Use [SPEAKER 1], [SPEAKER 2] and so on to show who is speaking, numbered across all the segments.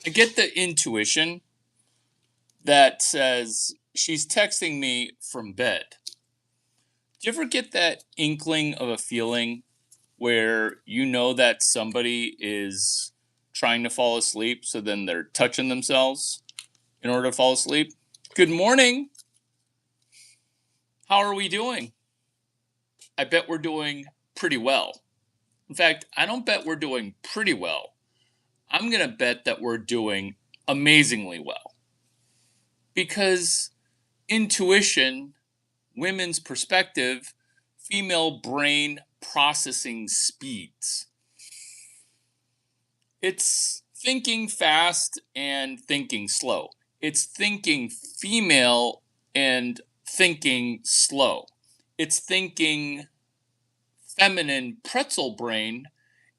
[SPEAKER 1] I get the intuition that says she's texting me from bed. Do you ever get that inkling of a feeling where you know that somebody is trying to fall asleep, so then they're touching themselves in order to fall asleep? Good morning. How are we doing? I bet we're doing pretty well. In fact, I don't bet we're doing pretty well. I'm going to bet that we're doing amazingly well. Because intuition, women's perspective, female brain processing speeds. It's thinking fast and thinking slow. It's thinking female and thinking slow. It's thinking feminine pretzel brain.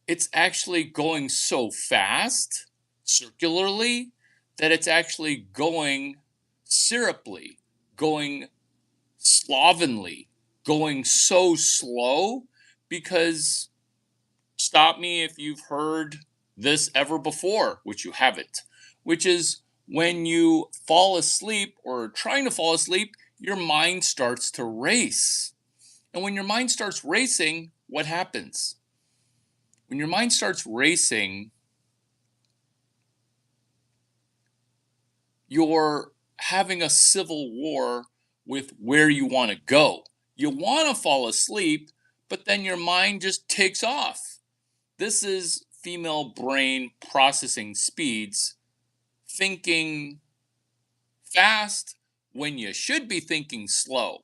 [SPEAKER 1] It's actually going so fast, circularly, that it's actually going syruply, going slovenly, going so slow, because stop me if you've heard this ever before, which you haven't, which is when you fall asleep or are trying to fall asleep, your mind starts to race. And when your mind starts racing, what happens? When your mind starts racing, you're having a civil war with where you want to go. You want to fall asleep, but then your mind just takes off. This is female brain processing speeds, thinking fast when you should be thinking slow.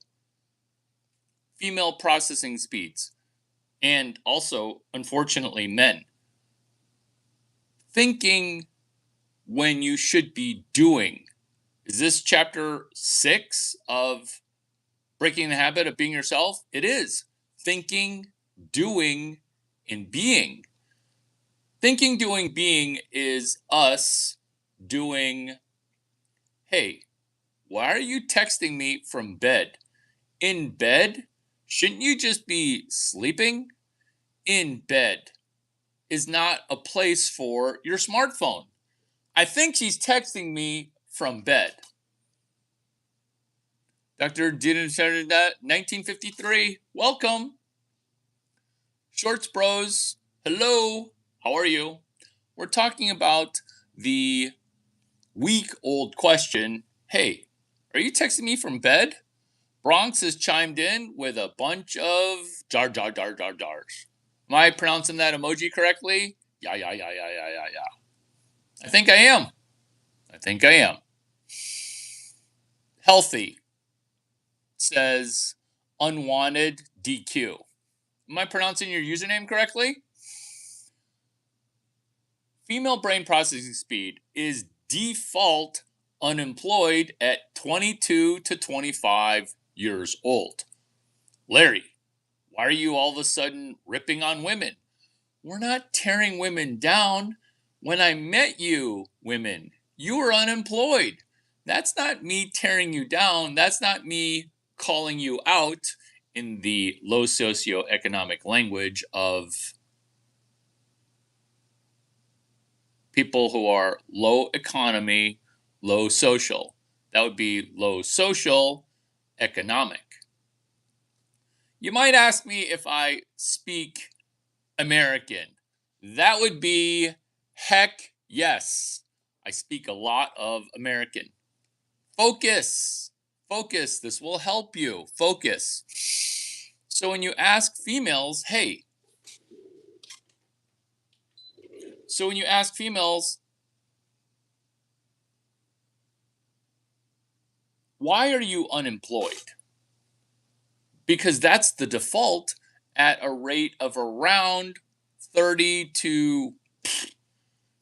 [SPEAKER 1] Female processing speeds, and also, unfortunately, men. Thinking when you should be doing. Is this chapter 6 of Breaking the Habit of Being Yourself? It is. Thinking, doing, and being. Thinking, doing, being is us doing, hey, why are you texting me from bed? In bed? Shouldn't you just be sleeping? In bed is not a place for your smartphone. I think she's texting me from bed. Dr. Didn't 1953, welcome. Shorts Bros, hello, how are you? We're talking about the week-old question, hey, are you texting me from bed? Bronx has chimed in with a bunch of jars. Am I pronouncing that emoji correctly? Yeah. I think I am. Healthy says unwanted DQ. Am I pronouncing your username correctly? Female brain processing speed is default unemployed at 22 to 25 years old. Larry, why are you all of a sudden ripping on women? We're not tearing women down. When I met you, women, you were unemployed. That's not me tearing you down. That's not me calling you out in the low socioeconomic language of people who are low economy, low social. That would be low social economic. You might ask me if I speak American. That would be heck yes. I speak a lot of American. Focus. This will help you. Focus. So when you ask females, hey, why are you unemployed? Because that's the default at a rate of around 30 to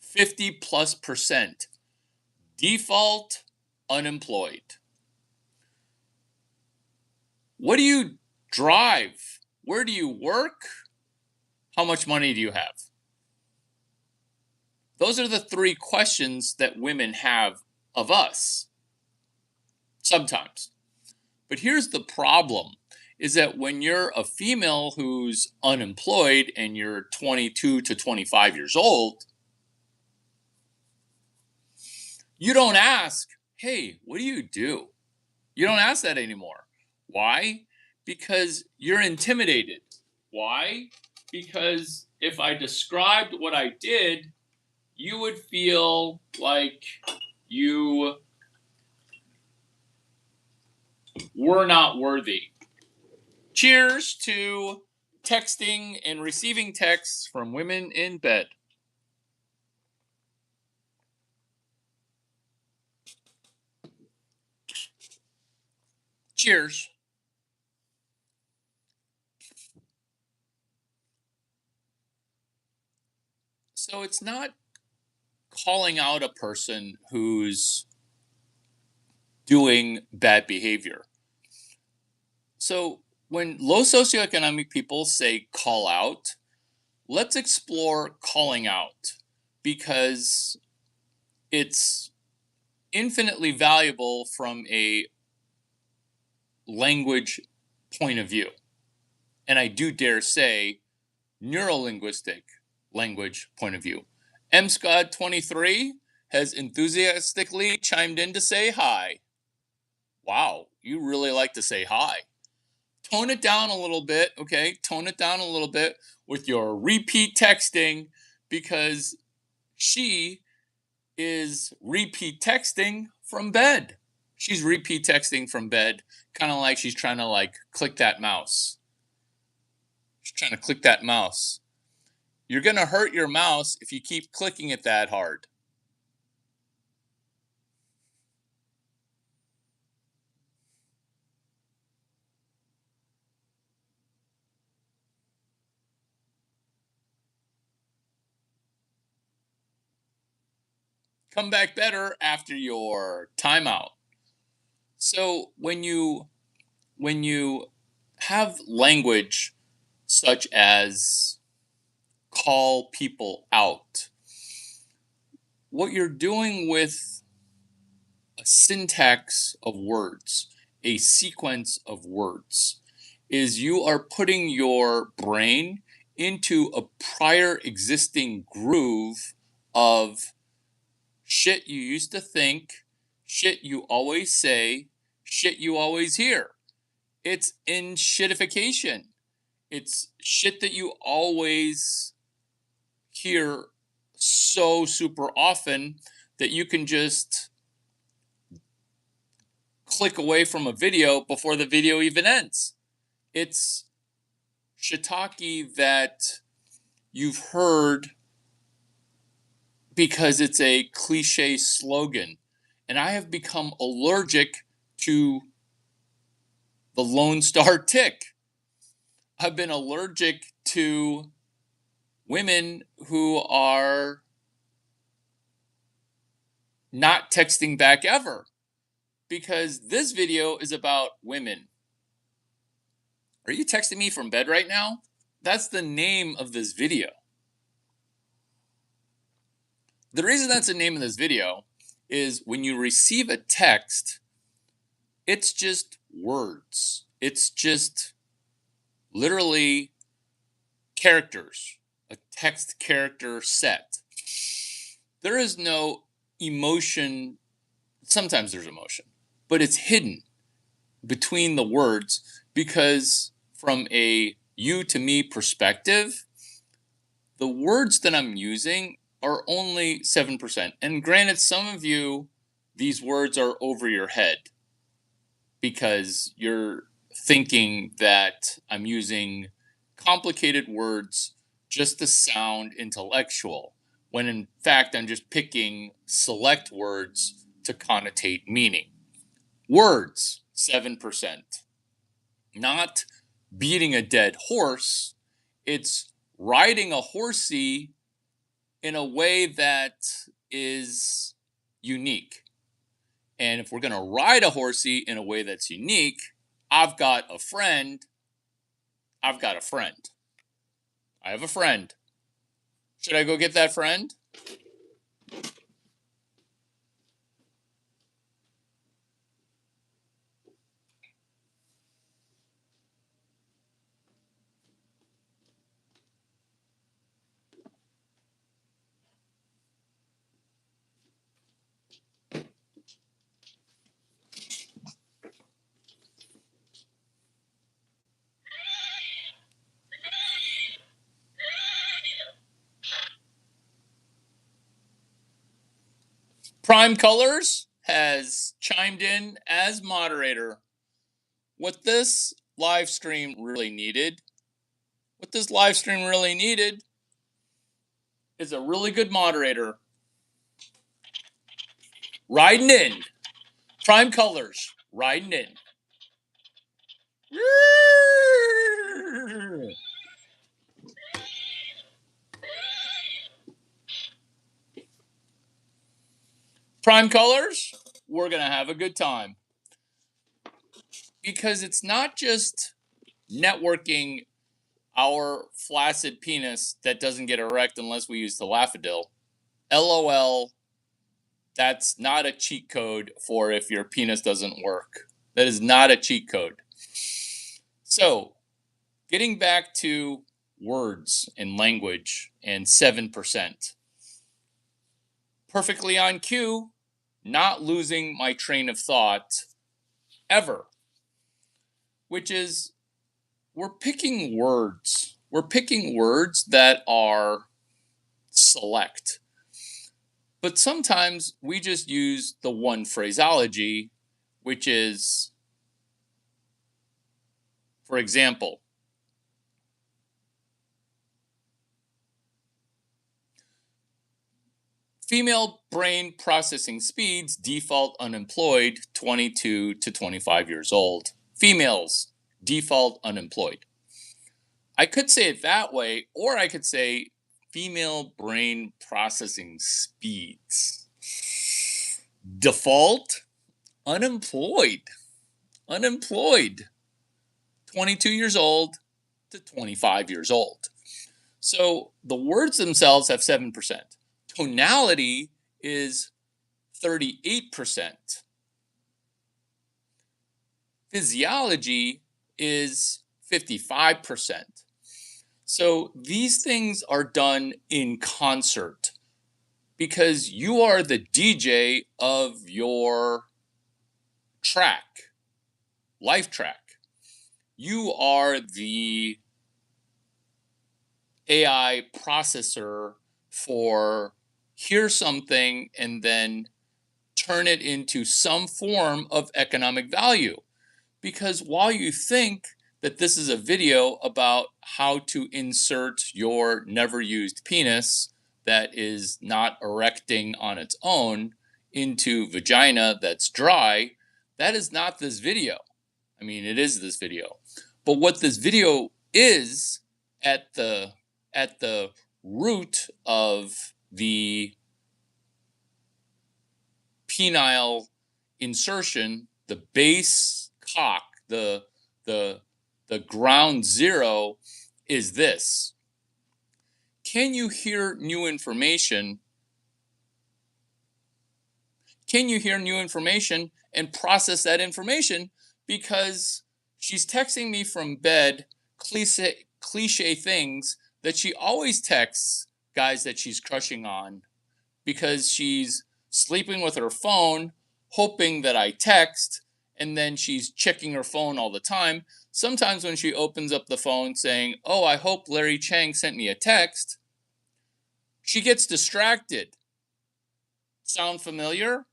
[SPEAKER 1] 50+%. Default unemployed. What do you drive? Where do you work? How much money do you have? Those are the 3 questions that women have of us. Sometimes. But here's the problem, is that when you're a female who's unemployed and you're 22 to 25 years old, You don't ask, hey, what do you do? You don't ask that anymore. Why? Because you're intimidated. Why? Because if I described what I did, you would feel like you were not worthy. Cheers to texting and receiving texts from women in bed. Cheers. So it's not calling out a person who's doing bad behavior. So when low socioeconomic people say call out, let's explore calling out because it's infinitely valuable from a language point of view. And I do dare say neurolinguistic language point of view. MScod23 has enthusiastically chimed in to say hi. Wow, you really like to say hi. Tone it down a little bit, okay? Tone it down a little bit with your repeat texting because she is repeat texting from bed. She's repeat texting from bed, kind of like she's trying to click that mouse. She's trying to click that mouse. You're going to hurt your mouse if you keep clicking it that hard. Come back better after your timeout. So when you have language such as call people out, what you're doing with a syntax of words, a sequence of words, is you are putting your brain into a prior existing groove of shit you used to think, shit you always say, shit you always hear. It's in shitification. It's shit that you always hear so super often that you can just click away from a video before the video even ends. It's shiitake that you've heard because it's a cliche slogan. And I have become allergic to the Lone Star tick. I've been allergic to women who are not texting back ever because this video is about women. Are you texting me from bed right now? That's the name of this video. The reason that's the name of this video is when you receive a text, it's just words. It's just literally characters, a text character set. There is no emotion. Sometimes there's emotion, but it's hidden between the words because from a you to me perspective, the words that I'm using are only 7%. And granted, some of you, these words are over your head because you're thinking that I'm using complicated words just to sound intellectual, when in fact I'm just picking select words to connotate meaning. Words, 7%. Not beating a dead horse, it's riding a horsey in a way that is unique. And if we're going to ride a horsey in a way that's unique, I've got a friend. I've got a friend. I have a friend. Should I go get that friend? Prime Colors has chimed in as moderator. What this live stream really needed, is a really good moderator. Riding in. Prime Colors, riding in. Prime Colors, we're going to have a good time. Because it's not just networking our flaccid penis that doesn't get erect unless we use the Laffadil. LOL, that's not a cheat code for if your penis doesn't work. That is not a cheat code. So, getting back to words and language and 7%. Perfectly on cue, not losing my train of thought ever. Which is, we're picking words. We're picking words that are select. But sometimes we just use the one phraseology, which is, for example, female brain processing speeds default unemployed, 22 to 25 years old. Females default unemployed. I could say it that way, or I could say female brain processing speeds. Default unemployed. 22 years old to 25 years old. So the words themselves have 7%. Tonality is 38%. Physiology is 55%. So these things are done in concert because you are the DJ of your track, life track. You are the AI processor for hear something and then turn it into some form of economic value. Because while you think that this is a video about how to insert your never used penis that is not erecting on its own into vagina that's dry, that is not this video. I mean, it is this video. But what this video is at the root of the penile insertion, the base cock, the ground zero is this. Can you hear new information? Can you hear new information and process that information? Because she's texting me from bed cliche things that she always texts guys that she's crushing on because she's sleeping with her phone, hoping that I text, and then she's checking her phone all the time. Sometimes when she opens up the phone saying, "Oh, I hope Larry Chang sent me a text," she gets distracted. Sound familiar?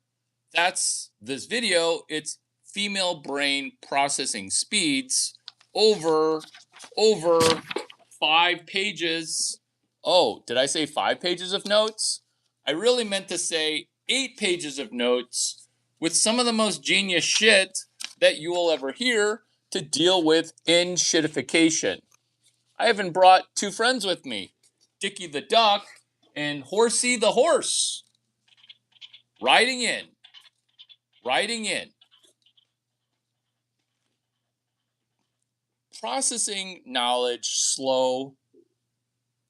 [SPEAKER 1] That's this video. It's female brain processing speeds over 5 pages. Oh, did I say 5 pages of notes? I really meant to say 8 pages of notes with some of the most genius shit that you will ever hear to deal with in-shitification. I even brought 2 friends with me, Dickie the Duck and Horsey the Horse. Riding in. Processing knowledge slow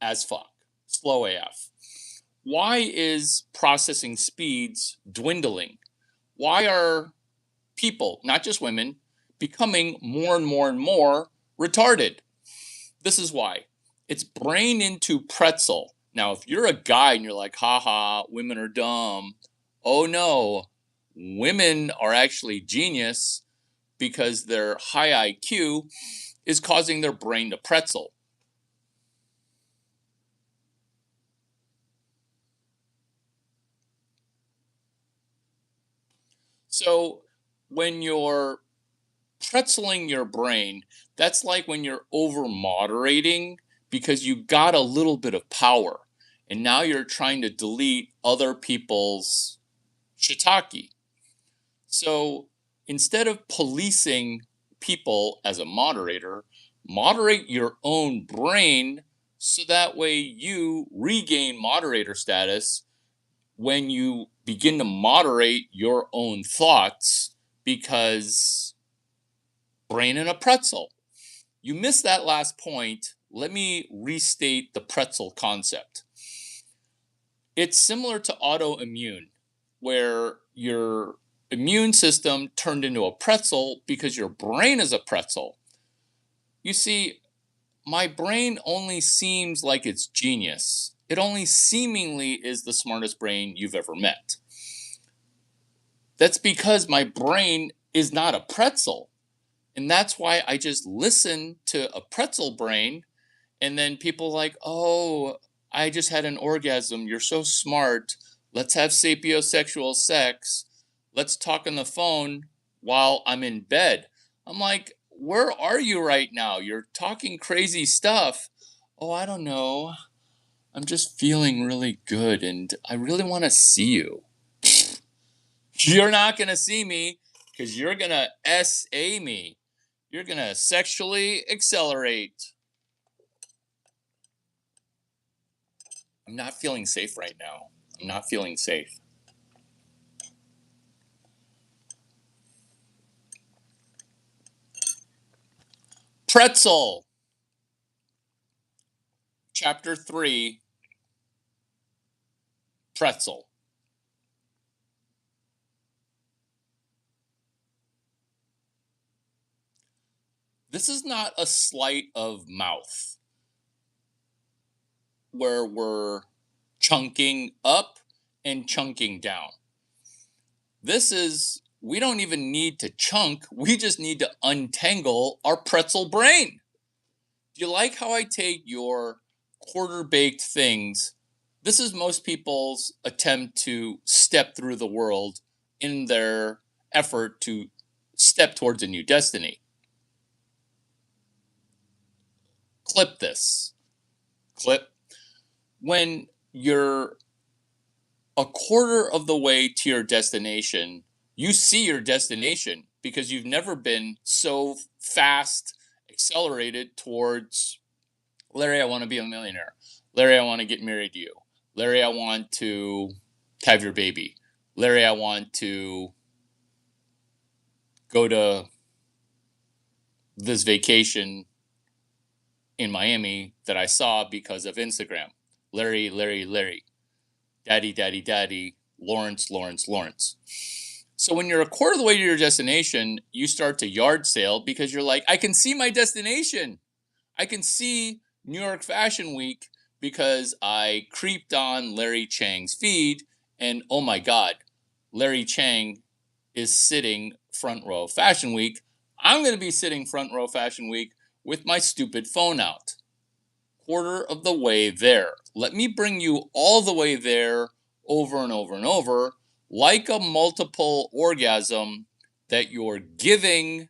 [SPEAKER 1] as fuck. Slow AF. Why is processing speeds dwindling? Why are people, not just women, becoming more and more retarded? This is why. It's brain into pretzel. Now, if you're a guy and you're like, haha, women are dumb. Oh no, women are actually genius because their high IQ is causing their brain to pretzel. So when you're pretzeling your brain, that's like when you're over moderating because you got a little bit of power. And now you're trying to delete other people's shiitake. So instead of policing people as a moderator, moderate your own brain so that way you regain moderator status when you begin to moderate your own thoughts because brain in a pretzel. You missed that last point. Let me restate the pretzel concept. It's similar to autoimmune, where your immune system turned into a pretzel because your brain is a pretzel. You see, my brain only seems like it's genius. It only seemingly is the smartest brain you've ever met. That's because my brain is not a pretzel. And that's why I just listen to a pretzel brain. And then people like, oh, I just had an orgasm. You're so smart. Let's have sapiosexual sex. Let's talk on the phone while I'm in bed. I'm like, where are you right now? You're talking crazy stuff. Oh, I don't know. I'm just feeling really good and I really want to see you. You're not going to see me because you're going to SA me. You're going to sexually accelerate. I'm not feeling safe right now. I'm not feeling safe. Pretzel. Chapter 3. Pretzel. This is not a sleight of mouth where we're chunking up and chunking down. This is, we don't even need to chunk, we just need to untangle our pretzel brain. Do you like how I take your quarter baked things? This is most people's attempt to step through the world in their effort to step towards a new destiny. Clip this. Clip. When you're a quarter of the way to your destination, you see your destination because you've never been so fast accelerated towards, Larry, I want to be a millionaire. Larry, I want to get married to you. Larry, I want to have your baby. Larry, I want to go to this vacation in Miami that I saw because of Instagram. Larry, Larry, Larry. Daddy, daddy, daddy. Lawrence, Lawrence, Lawrence. So when you're a quarter of the way to your destination, you start to yard sale because you're like, I can see my destination. I can see New York Fashion Week because I creeped on Larry Chang's feed and oh my God, Larry Chang is sitting front row Fashion Week. I'm going to be sitting front row Fashion Week with my stupid phone out. Quarter of the way there. Let me bring you all the way there over and over and over, like a multiple orgasm that you're giving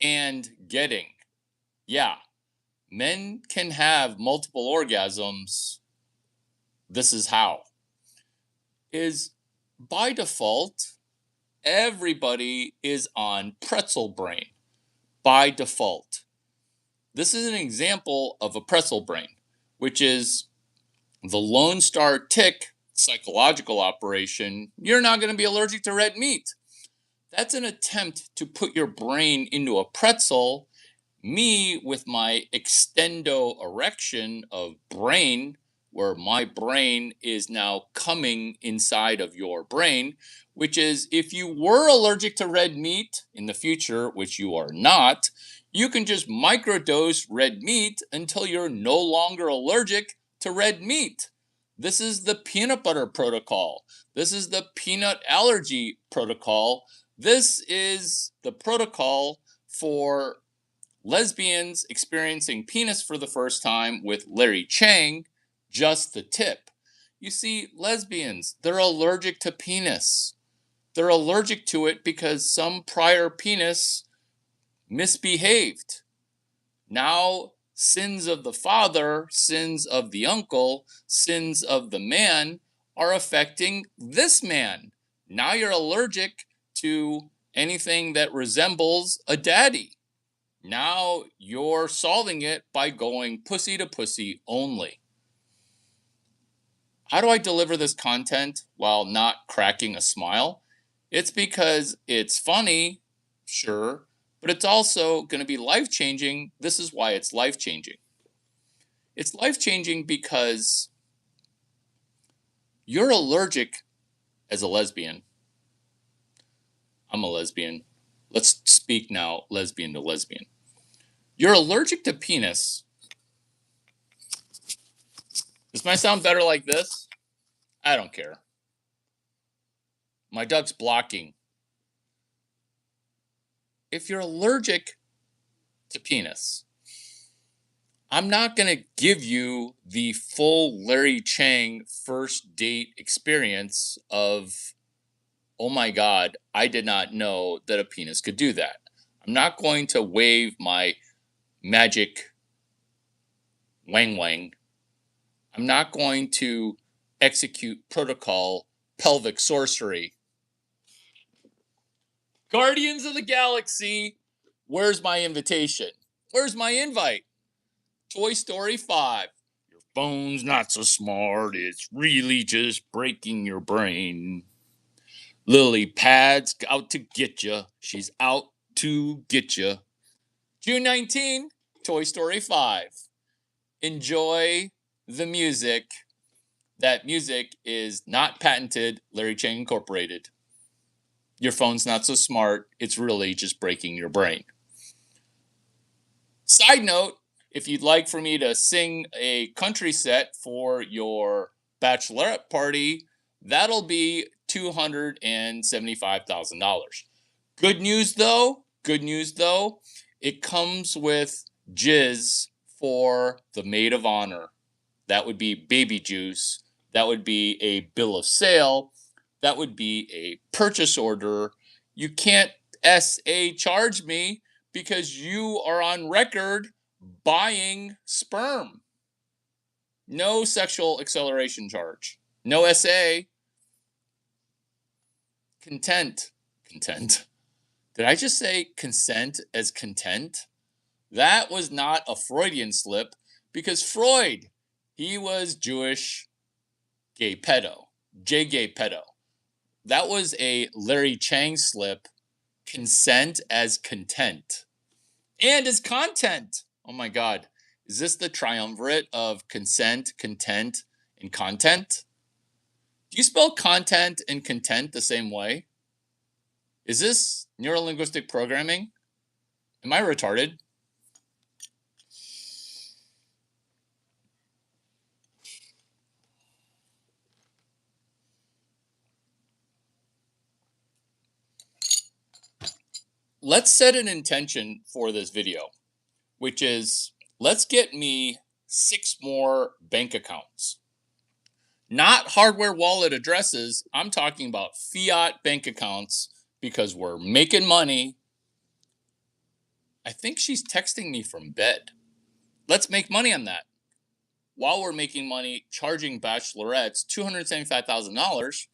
[SPEAKER 1] and getting. Yeah, men can have multiple orgasms. This is how. Is by default, everybody is on pretzel brain. By default. This is an example of a pretzel brain, which is the Lone Star tick psychological operation. You're not going to be allergic to red meat. That's an attempt to put your brain into a pretzel. Me with my extendo erection of brain, where my brain is now coming inside of your brain, which is if you were allergic to red meat in the future, which you are not, you can just microdose red meat until you're no longer allergic to red meat. This is the peanut butter protocol. This is the peanut allergy protocol. This is the protocol for lesbians experiencing penis for the first time with Larry Chang, just the tip. You see, lesbians, they're allergic to penis. They're allergic to it because some prior penis misbehaved. Now, sins of the father, sins of the uncle, sins of the man are affecting this man. Now you're allergic to anything that resembles a daddy. Now you're solving it by going pussy to pussy only. How do I deliver this content while not cracking a smile? It's because it's funny, sure, but it's also going to be life changing. This is why it's life changing. It's life changing because you're allergic as a lesbian. I'm a lesbian. Let's speak now lesbian to lesbian. You're allergic to penis. This might sound better like this. I don't care. My duck's blocking. If you're allergic to penis, I'm not going to give you the full Larry Chang first date experience of, oh my God, I did not know that a penis could do that. I'm not going to wave my magic wang wang. I'm not going to execute protocol pelvic sorcery. Guardians of the Galaxy, where's my invitation? Where's my invite? Toy Story 5. Your phone's not so smart, it's really just breaking your brain. Lily Pad's out to get ya. She's out to get ya. June 19, Toy Story 5. Enjoy the music. That music is not patented, Larry Chang Incorporated. Your phone's not so smart, it's really just breaking your brain. Side note, if you'd like for me to sing a country set for your bachelorette party, that'll be $275,000. Good news though, it comes with jizz for the maid of honor. That would be baby juice. That would be a bill of sale. That would be a purchase order. You can't SA charge me because you are on record buying sperm. No sexual acceleration charge. No SA. Content. Did I just say consent as content? That was not a Freudian slip because Freud, he was Jewish gay pedo. J-gay pedo. That was a Larry Chang slip. Consent as content. And as content. Oh my God. Is this the triumvirate of consent, content, and content? Do you spell content and content the same way? Is this neurolinguistic programming? Am I retarded? Let's set an intention for this video, which is let's get me 6 more bank accounts. Not hardware wallet addresses. I'm talking about fiat bank accounts because we're making money. I think she's texting me from bed. Let's make money on that. While we're making money charging bachelorettes $275,000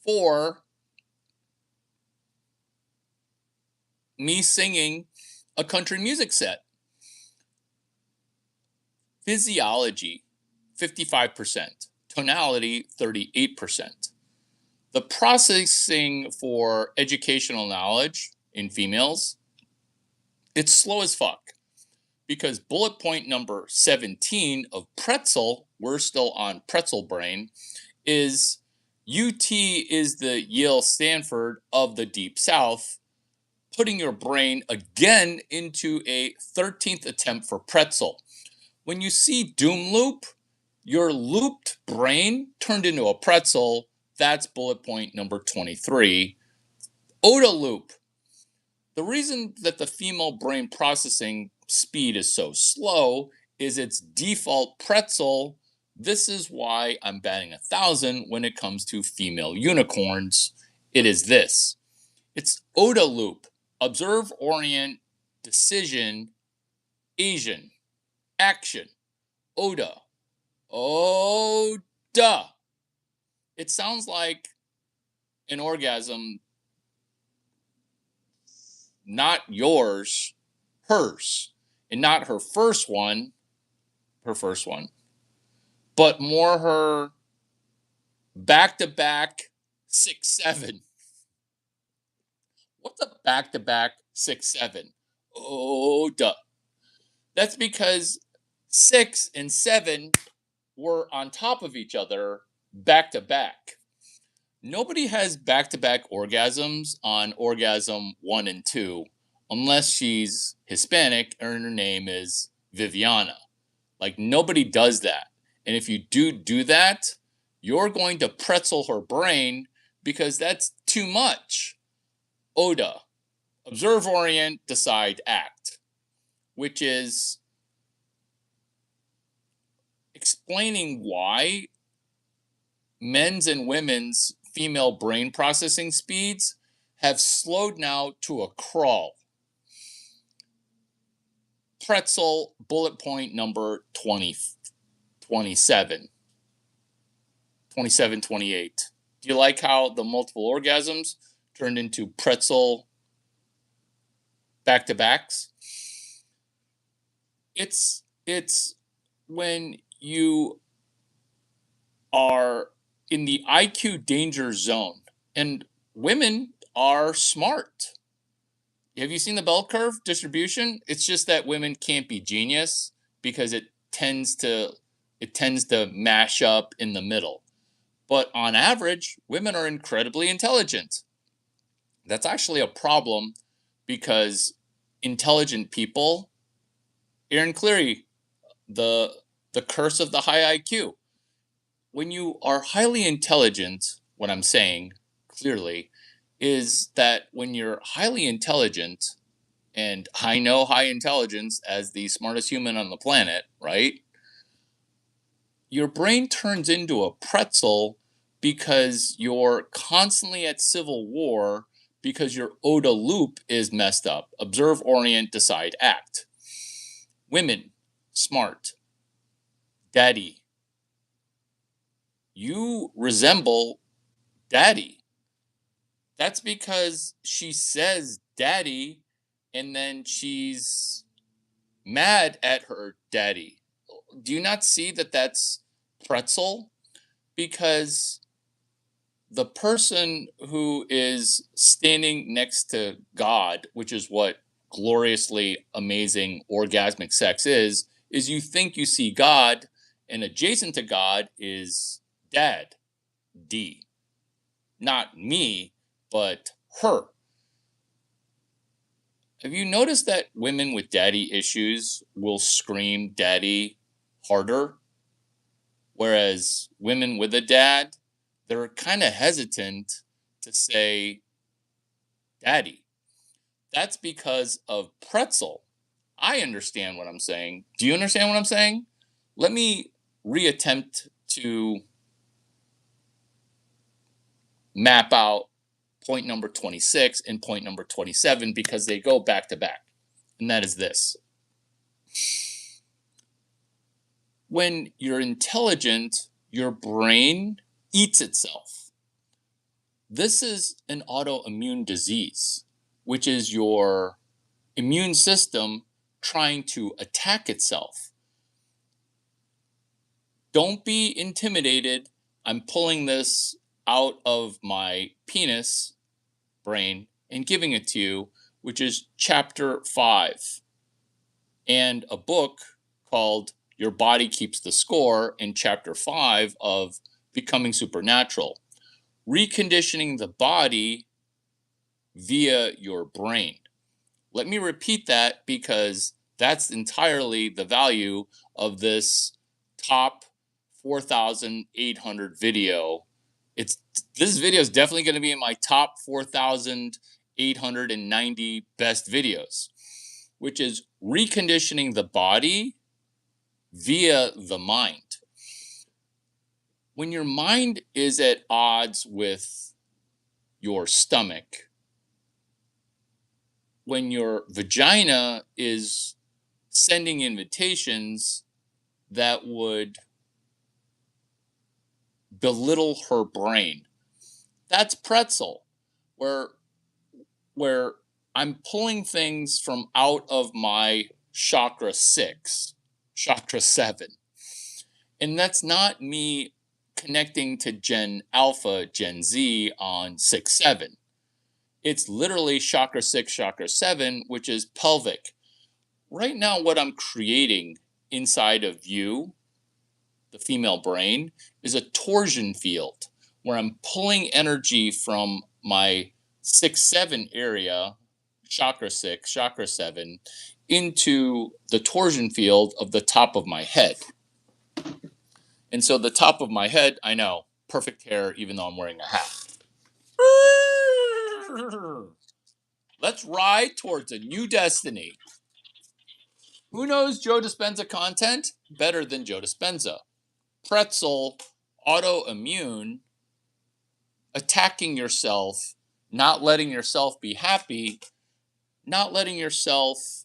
[SPEAKER 1] for me singing a country music set. Physiology, 55%. Tonality, 38%. The processing for educational knowledge in females, it's slow as fuck. Because bullet point number 17 of pretzel, we're still on pretzel brain, is UT is the Yale Stanford of the Deep South, putting your brain again into a 13th attempt for pretzel. When you see doom loop, your looped brain turned into a pretzel. That's bullet point number 23. OODA loop. The reason that the female brain processing speed is so slow is its default pretzel. This is why I'm batting 1,000 when it comes to female unicorns. It is this. It's ODA loop. Observe, orient, decision, Asian, action. ODA. ODA. It sounds like an orgasm, not yours, hers. And not her first one, but more her back to back 6-7. What's a back to back 6-7? Oh, duh. That's because 6 and 7 were on top of each other back to back. Nobody has back to back orgasms on orgasm 1 and 2 unless she's Hispanic and her name is Viviana. Like, nobody does that. And if you do that, you're going to pretzel her brain because that's too much. ODA, observe, orient, decide, act, which is explaining why men's and women's female brain processing speeds have slowed now to a crawl. Pretzel bullet point number 27, 28. Do you like how the multiple orgasms turned into pretzel back-to-backs? It's when you are in the IQ danger zone, and women are smart. Have you seen the bell curve distribution? It's just that women can't be genius because it tends to mash up in the middle. But on average, women are incredibly intelligent. That's actually a problem because intelligent people, Aaron Cleary, the curse of the high IQ. When you are highly intelligent, what I'm saying clearly is that when you're highly intelligent, and I know high intelligence as the smartest human on the planet, right? Your brain turns into a pretzel because you're constantly at civil war because your ODA loop is messed up. Observe, orient, decide, act. Women, smart. Daddy. You resemble daddy. That's because she says daddy and then she's mad at her daddy. Do you not see that that's pretzel? Because the person who is standing next to God, which is what gloriously amazing orgasmic sex is you think you see God, and adjacent to God is dad, D. Not me, but her. Have you noticed that women with daddy issues will scream daddy harder? Whereas women with a dad, they're kind of hesitant to say daddy. That's because of pretzel. I understand what I'm saying. Do you understand what I'm saying? Let me reattempt to map out point number 26 and point number 27 because they go back to back. And that is this. When you're intelligent, your brain eats itself. This is an autoimmune disease, which is your immune system trying to attack itself. Don't be intimidated. I'm pulling this out of my penis brain and giving it to you, which is chapter 5, and a book called Your Body Keeps the Score in chapter 5 of Becoming Supernatural. Reconditioning the body via your brain. Let me repeat that because that's entirely the value of this top 4,800 video. This video is definitely going to be in my top 4,890 best videos, which is reconditioning the body via the mind. When your mind is at odds with your stomach, when your vagina is sending invitations that would belittle her brain. That's pretzel, where where I'm pulling things from out of my chakra 6, chakra 7. And that's not me connecting to Gen Alpha, Gen Z on 6 7. It's literally chakra 6, chakra 7, which is pelvic. Right now, what I'm creating inside of you, the female brain, is a torsion field where I'm pulling energy from my 6 7 area, chakra 6, chakra 7, into the torsion field of the top of my head. And so the top of my head, I know, perfect hair, even though I'm wearing a hat. Let's ride towards a new destiny. Who knows Joe Dispenza content better than Joe Dispenza? Pretzel, autoimmune, attacking yourself, not letting yourself be happy, not letting yourself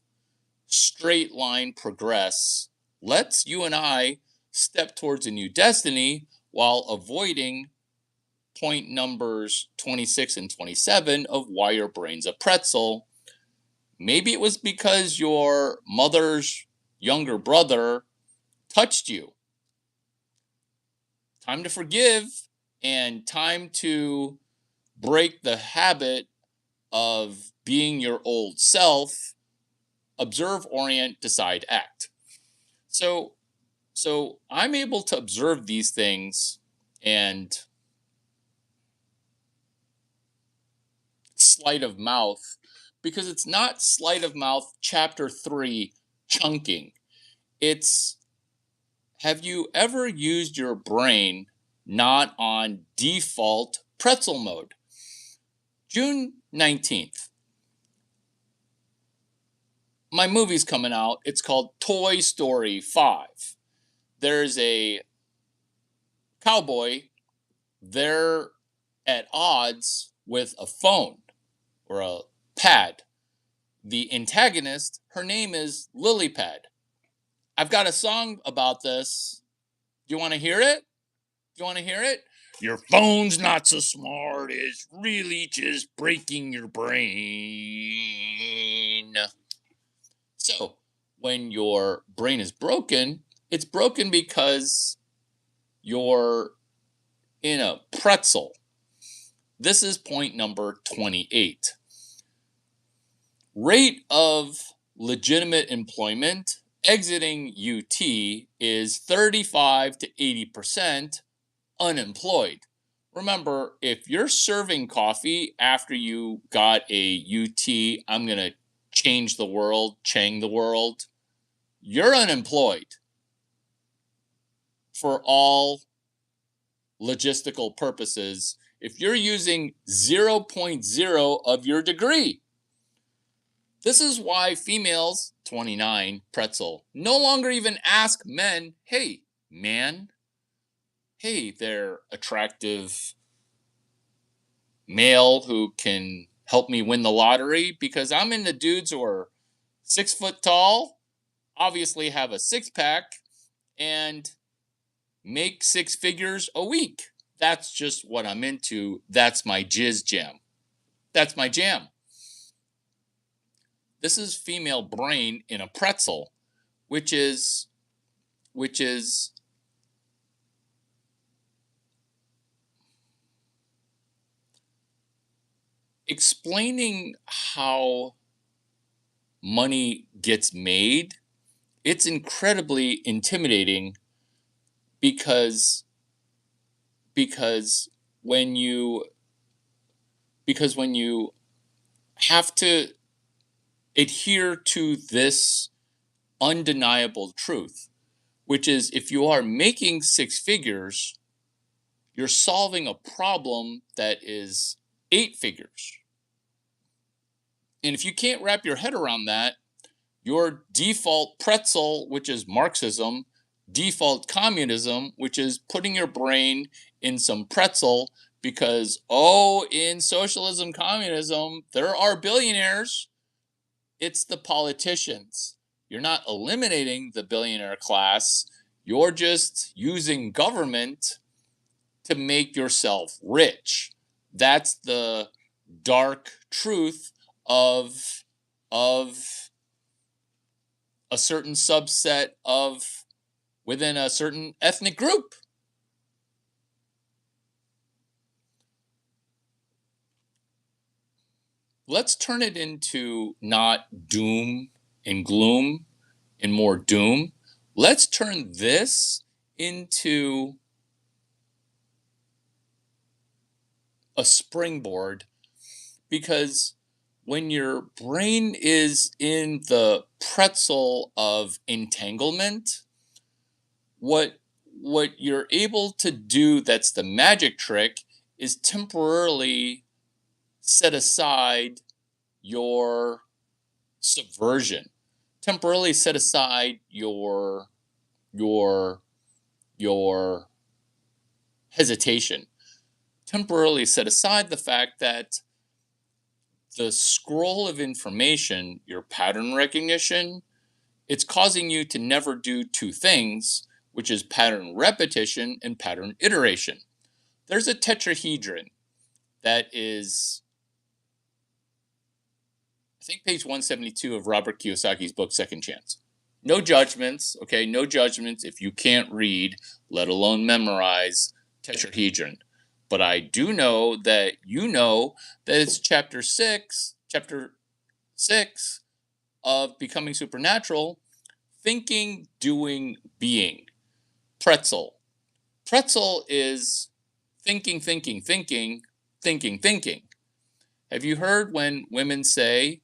[SPEAKER 1] straight line progress, lets you and I step towards a new destiny while avoiding point numbers 26 and 27 of why your brain's a pretzel. Maybe it was because your mother's younger brother touched you. Time to forgive and time to break the habit of being your old self. Observe, orient, decide, act. So I'm able to observe these things and sleight of mouth, because it's not sleight of mouth chapter 3 chunking. It's, have you ever used your brain not on default pretzel mode? June 19th. My movie's coming out. It's called Toy Story 5. There's a cowboy. They're at odds with a phone or a pad. The antagonist, her name is Lilypad. I've got a song about this. Do you want to hear it? Do you want to hear it? Your phone's not so smart. It's really just breaking your brain. So, when your brain is broken, it's broken because you're in a pretzel. This is point number 28. Rate of legitimate employment exiting UT is 35 to 80% unemployed. Remember, if you're serving coffee after you got a UT, I'm going to change the world, Chang the world, you're unemployed for all logistical purposes if you're using 0.0 of your degree. This is why females, 29, pretzel, no longer even ask men, hey, man, hey, they're attractive male who can help me win the lottery, because I'm into dudes who are 6 foot tall, obviously have a six pack, and make 6 figures a week. That's just what I'm into. That's my jizz jam. That's my jam. This is female brain in a pretzel, which is explaining how money gets made. It's incredibly intimidating because when you have to adhere to this undeniable truth, which is if you are making 6 figures, you're solving a problem that is 8 figures. And if you can't wrap your head around that, your default pretzel, which is Marxism, default communism, which is putting your brain in some pretzel, because, in socialism, communism, there are billionaires. It's the politicians. You're not eliminating the billionaire class. You're just using government to make yourself rich. That's the dark truth of a certain subset of within a certain ethnic group. Let's turn it into not doom and gloom and more doom. Let's turn this into a springboard, because when your brain is in the pretzel of entanglement, what you're able to do, that's the magic trick, is temporarily set aside your subversion, temporarily set aside your your hesitation, temporarily set aside the fact that the scroll of information, your pattern recognition, it's causing you to never do two things, which is pattern repetition and pattern iteration. There's a tetrahedron that is, I think, page 172 of Robert Kiyosaki's book, Second Chance. No judgments, okay? No judgments if you can't read, let alone memorize tetrahedron. But I do know that it's chapter six of Becoming Supernatural, thinking, doing, being. Pretzel. Pretzel is thinking, thinking, thinking, thinking, thinking. Have you heard when women say,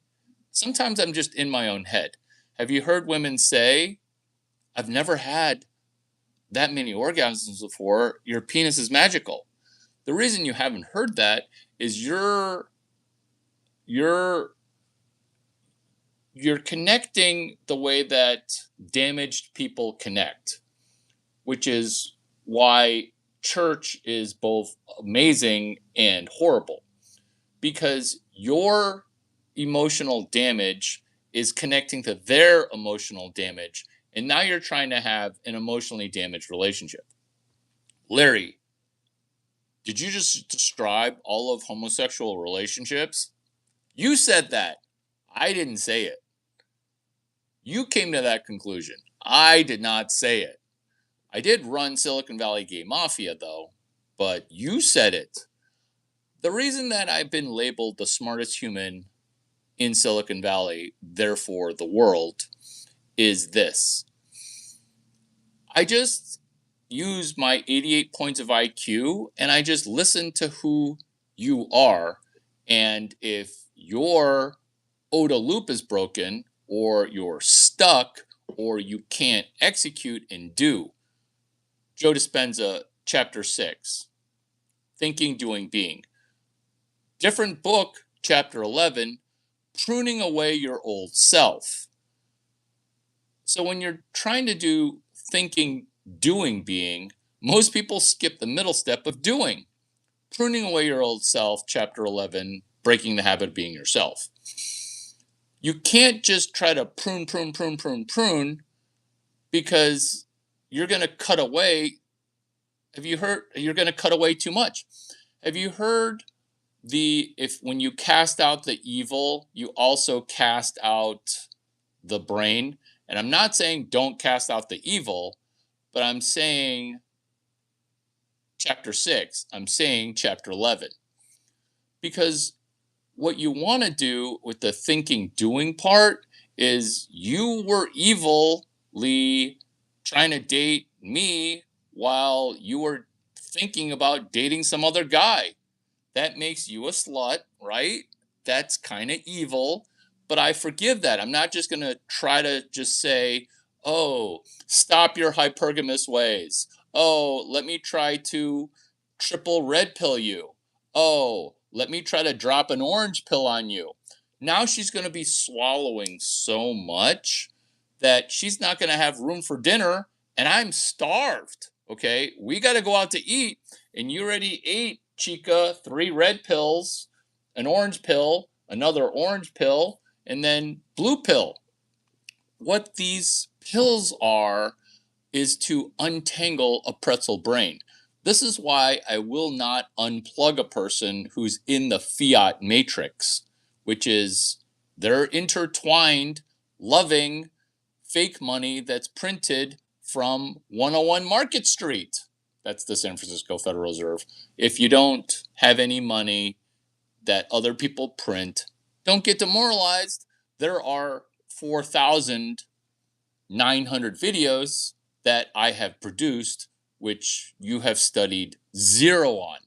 [SPEAKER 1] sometimes I'm just in my own head. Have you heard women say, I've never had that many orgasms before, your penis is magical? The reason you haven't heard that is you're connecting the way that damaged people connect, which is why church is both amazing and horrible, because your emotional damage is connecting to their emotional damage, and now you're trying to have an emotionally damaged relationship. Larry, did you just describe all of homosexual relationships? You said that. I didn't say it. You came to that conclusion. I did not say it. I did run Silicon Valley Gay Mafia, though, but you said it. The reason that I've been labeled the smartest human in Silicon Valley, therefore the world, is this. I just use my 88 points of IQ and I just listen to who you are. And if your OODA loop is broken, or you're stuck, or you can't execute and do, Joe Dispenza, chapter 6, Thinking, Doing, Being. Different book, chapter 11, Pruning Away Your Old Self. So when you're trying to do thinking, doing, being, most people skip the middle step of doing. Pruning Away Your Old Self, chapter 11, Breaking the Habit of Being Yourself. You can't just try to prune, because you're going to cut away. You're going to cut away too much. Have you heard if when you cast out the evil, you also cast out the brain? And I'm not saying don't cast out the evil, but I'm saying chapter 6, I'm saying chapter 11. Because what you want to do with the thinking, doing part is you were evilly trying to date me while you were thinking about dating some other guy. That makes you a slut, right? That's kind of evil, but I forgive that. I'm not just going to try to just say, oh, stop your hypergamous ways. Oh, let me try to triple red pill you. Oh, let me try to drop an orange pill on you. Now she's going to be swallowing so much that she's not going to have room for dinner, and I'm starved. Okay, we got to go out to eat, and you already ate chica, 3 red pills, an orange pill, another orange pill, and then blue pill. What these pills are is to untangle a pretzel brain. This is why I will not unplug a person who's in the fiat matrix, which is they're intertwined, loving fake money that's printed from 101 Market Street. That's the San Francisco Federal Reserve. If you don't have any money that other people print, don't get demoralized. There are 4,900 videos that I have produced, which you have studied zero on.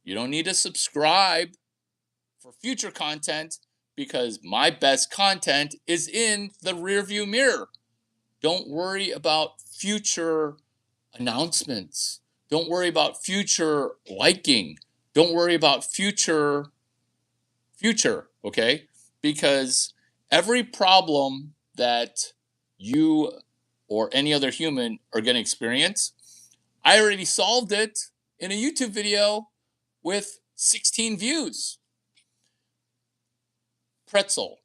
[SPEAKER 1] You don't need to subscribe for future content because my best content is in the rearview mirror. Don't worry about future announcements. Don't worry about future liking. Don't worry about future, okay? Because every problem that you or any other human are going to experience, I already solved it in a YouTube video with 16 views. Pretzel.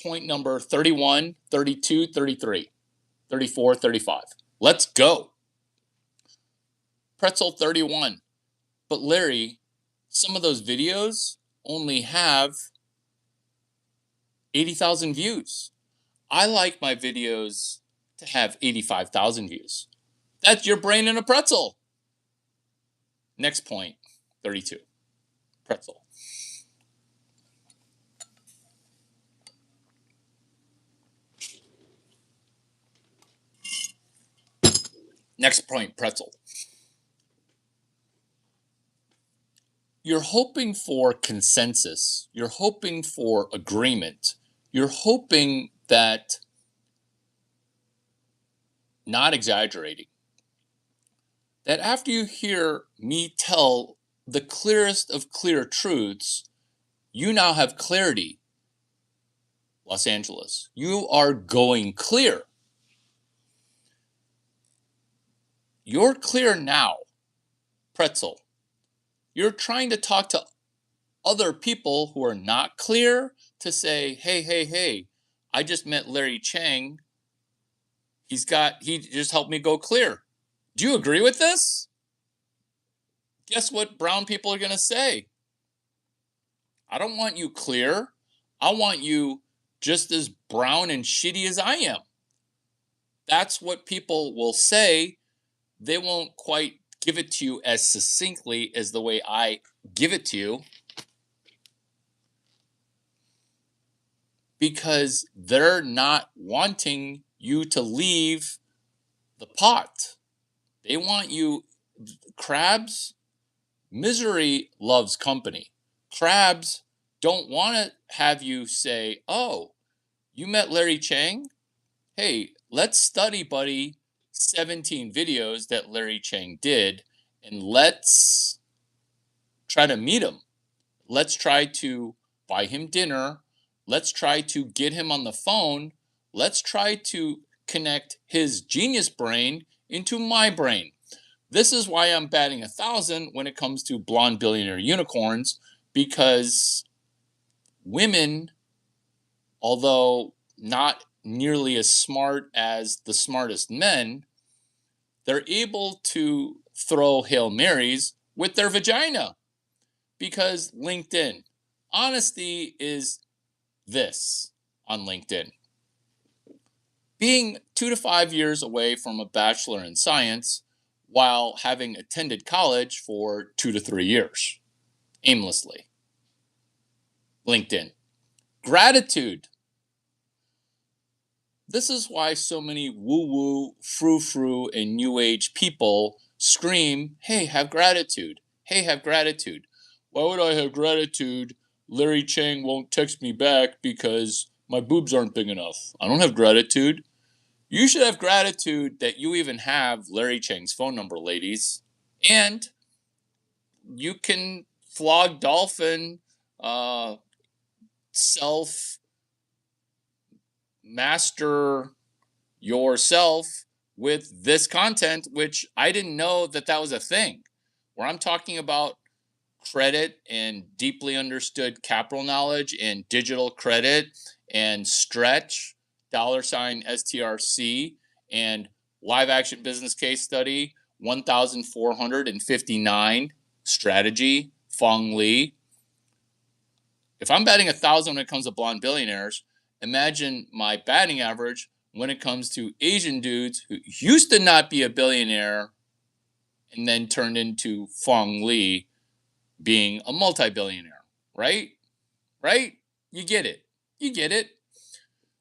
[SPEAKER 1] Point number 31, 32, 33, 34, 35. Let's go. Pretzel 31. But Larry, some of those videos only have 80,000 views. I like my videos to have 85,000 views. That's your brain in a pretzel. Next point, 32. Pretzel. Next point, pretzel. You're hoping for consensus. You're hoping for agreement. You're hoping that, not exaggerating, that after you hear me tell the clearest of clear truths, you now have clarity. Los Angeles, you are going clear. You're clear now, pretzel. You're trying to talk to other people who are not clear to say, hey, I just met Larry Chang. He just helped me go clear. Do you agree with this? Guess what brown people are going to say? I don't want you clear. I want you just as brown and shitty as I am. That's what people will say. They won't quite give it to you as succinctly as the way I give it to you, because they're not wanting you to leave the pot. They want you. Crabs, misery loves company. Crabs don't want to have you say, oh, you met Larry Chang? Hey, let's study, buddy, 17 videos that Larry Chang did, and let's try to meet him. Let's try to buy him dinner. Let's try to get him on the phone. Let's try to connect his genius brain into my brain. This is why I'm batting 1,000 when it comes to blonde billionaire unicorns, because women, although not nearly as smart as the smartest men, they're able to throw Hail Marys with their vagina. Because LinkedIn, honesty is this on LinkedIn. Being 2 to 5 years away from a bachelor in science while having attended college for 2 to 3 years, aimlessly. LinkedIn. Gratitude. This is why so many woo-woo, frou-frou, and new age people scream, hey, have gratitude. Hey, have gratitude. Why would I have gratitude? Larry Chang won't text me back because my boobs aren't big enough. I don't have gratitude. You should have gratitude that you even have Larry Chang's phone number, ladies. And you can flog dolphin, self-master yourself with this content, which I didn't know that was a thing. where I'm talking about credit and deeply understood capital knowledge and digital credit and stretch, $STRC, and live action business case study 1459 strategy, Fong Lee. If I'm batting 1,000 when it comes to blonde billionaires, imagine my batting average when it comes to Asian dudes who used to not be a billionaire and then turned into Fong Lee being a multi-billionaire, right? Right? You get it. You get it.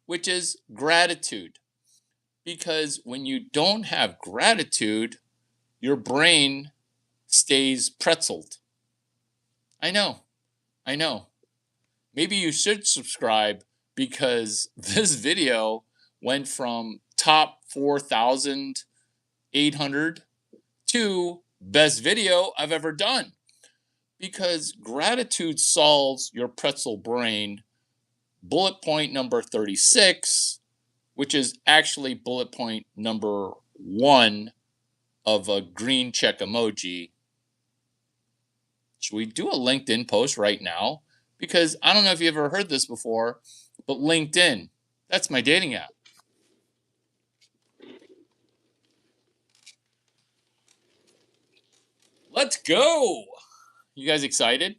[SPEAKER 1] Which is gratitude. Because when you don't have gratitude, your brain stays pretzeled. I know. I know. Maybe you should subscribe because this video went from top 4,800 to best video I've ever done. Because gratitude solves your pretzel brain. Bullet point number 36, which is actually bullet point number 1 of a green check emoji. Should we do a LinkedIn post right now? Because I don't know if you ever heard this before, but LinkedIn, that's my dating app. Let's go. You guys excited?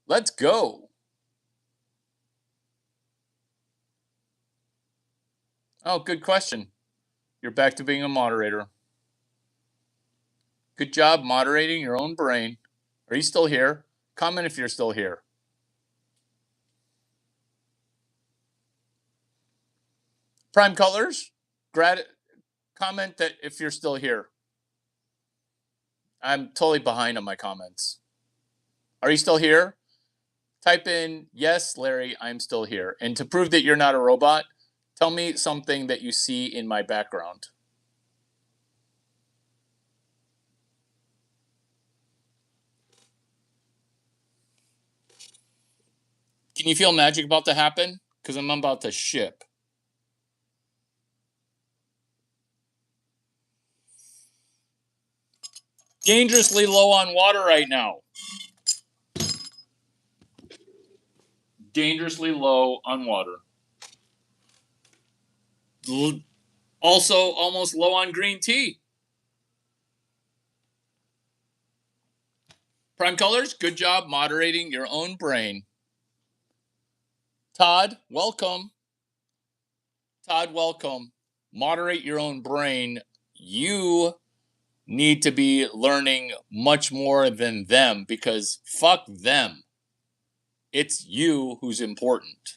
[SPEAKER 1] Let's go. Oh, good question. You're back to being a moderator. Good job moderating your own brain. Are you still here? Comment if you're still here. Prime Colors, comment that if you're still here. I'm totally behind on my comments. Are you still here? Type in, yes, Larry, I'm still here. And to prove that you're not a robot, tell me something that you see in my background. Can you feel magic about to happen? Because I'm about to ship. Dangerously low on water right now. Dangerously low on water. Also almost low on green tea. Prime Colors, good job moderating your own brain. Todd, welcome. Todd, welcome. Moderate your own brain. You need to be learning much more than them because fuck them. It's you who's important.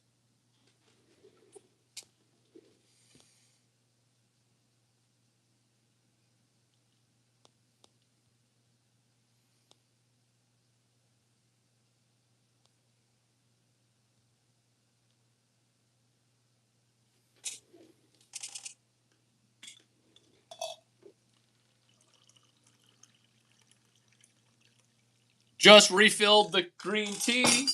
[SPEAKER 1] Just refilled the green tea,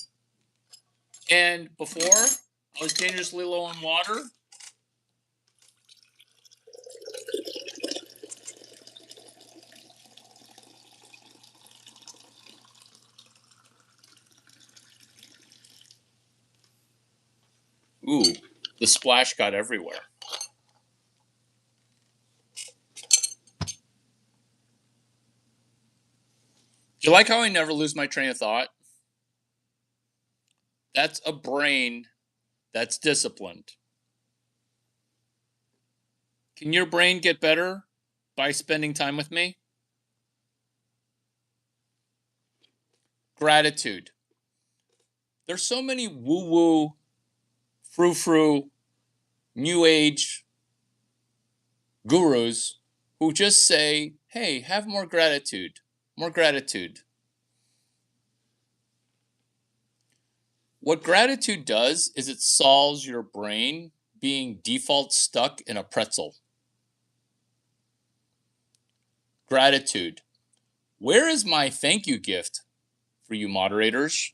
[SPEAKER 1] and before I was dangerously low on water. Ooh, the splash got everywhere. Do you like how I never lose my train of thought? That's a brain that's disciplined. Can your brain get better by spending time with me? Gratitude. There's so many woo-woo, frou-frou, new age gurus who just say, hey, have more gratitude, more gratitude. What gratitude does is it solves your brain being default stuck in a pretzel. Gratitude. Where is my thank you gift for you moderators?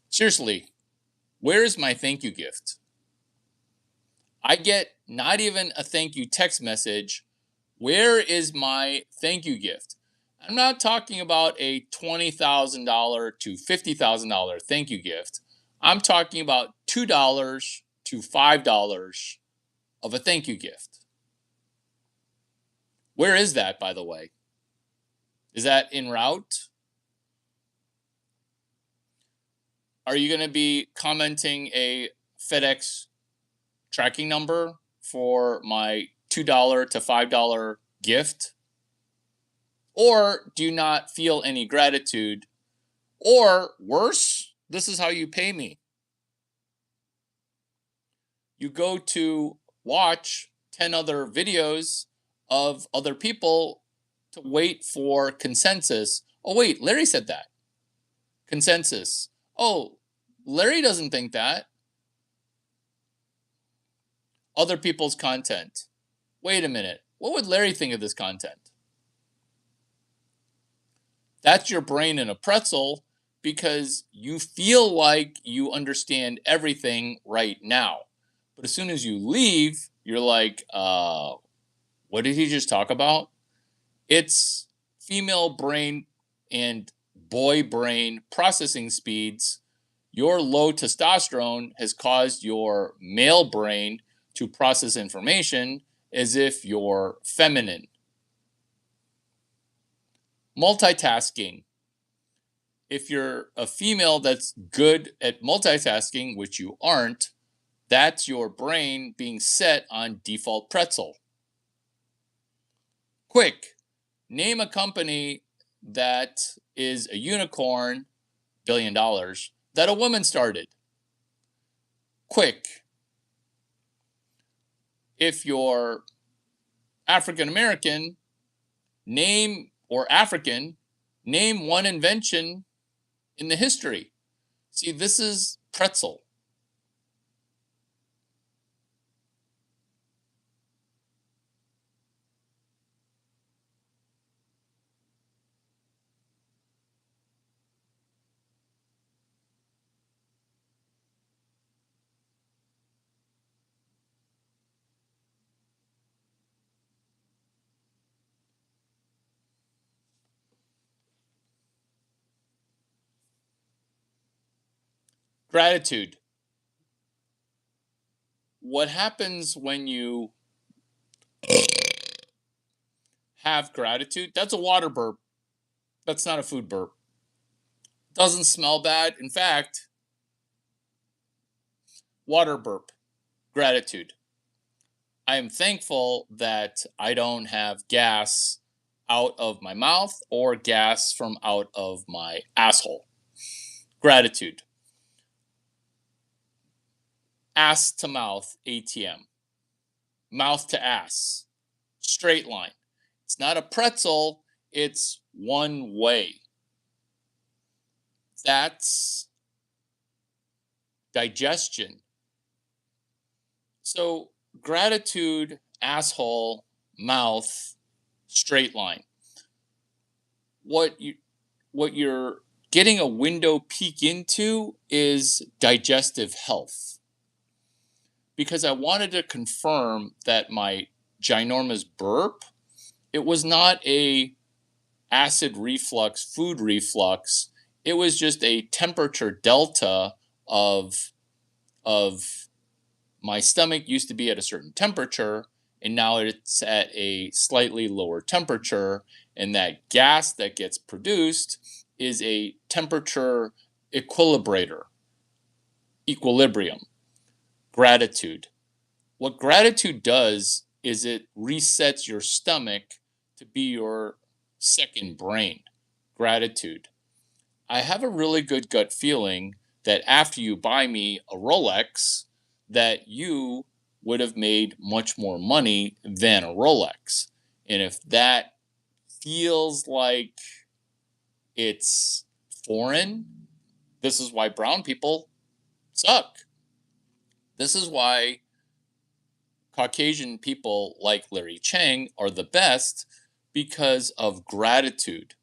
[SPEAKER 1] Seriously, where is my thank you gift? I get not even a thank you text message. Where is my thank you gift? I'm not talking about a $20,000 to $50,000 thank you gift. I'm talking about $2 to $5 of a thank you gift. Where is that, by the way? Is that en route? Are you going to be commenting a FedEx tracking number for my $2 to $5 gift? Or do you not feel any gratitude? Or worse, this is how you pay me. You go to watch 10 other videos of other people to wait for consensus. Oh, wait, Larry said that. Consensus. Oh, Larry doesn't think that. Other people's content. Wait a minute. What would Larry think of this content? That's your brain in a pretzel because you feel like you understand everything right now. But as soon as you leave, you're like, what did he just talk about? It's female brain and boy brain processing speeds. Your low testosterone has caused your male brain to process information as if you're feminine. Multitasking. If you're a female that's good at multitasking, which you aren't, that's your brain being set on default pretzel. Quick, name a company that is a unicorn, $1 billion, that a woman started. Quick. If you're African American, or African, name one invention in the history. See, this is pretzel. Gratitude. What happens when you have gratitude? That's a water burp. That's not a food burp. Doesn't smell bad. In fact, water burp. Gratitude. I am thankful that I don't have gas out of my mouth or gas from out of my asshole. Gratitude. Ass to mouth ATM. Mouth to ass. Straight line. It's not a pretzel, it's one way. That's digestion. So, gratitude, asshole, mouth, straight line. What you're getting a window peek into is digestive health. Because I wanted to confirm that my ginormous burp, it was not a acid reflux, food reflux. It was just a temperature delta of my stomach used to be at a certain temperature and now it's at a slightly lower temperature, and that gas that gets produced is a temperature equilibrium. Gratitude. What gratitude does is it resets your stomach to be your second brain. Gratitude. I have a really good gut feeling that after you buy me a Rolex, that you would have made much more money than a Rolex. And if that feels like it's foreign, this is why brown people suck. This is why Caucasian people like Larry Chang are the best, because of gratitude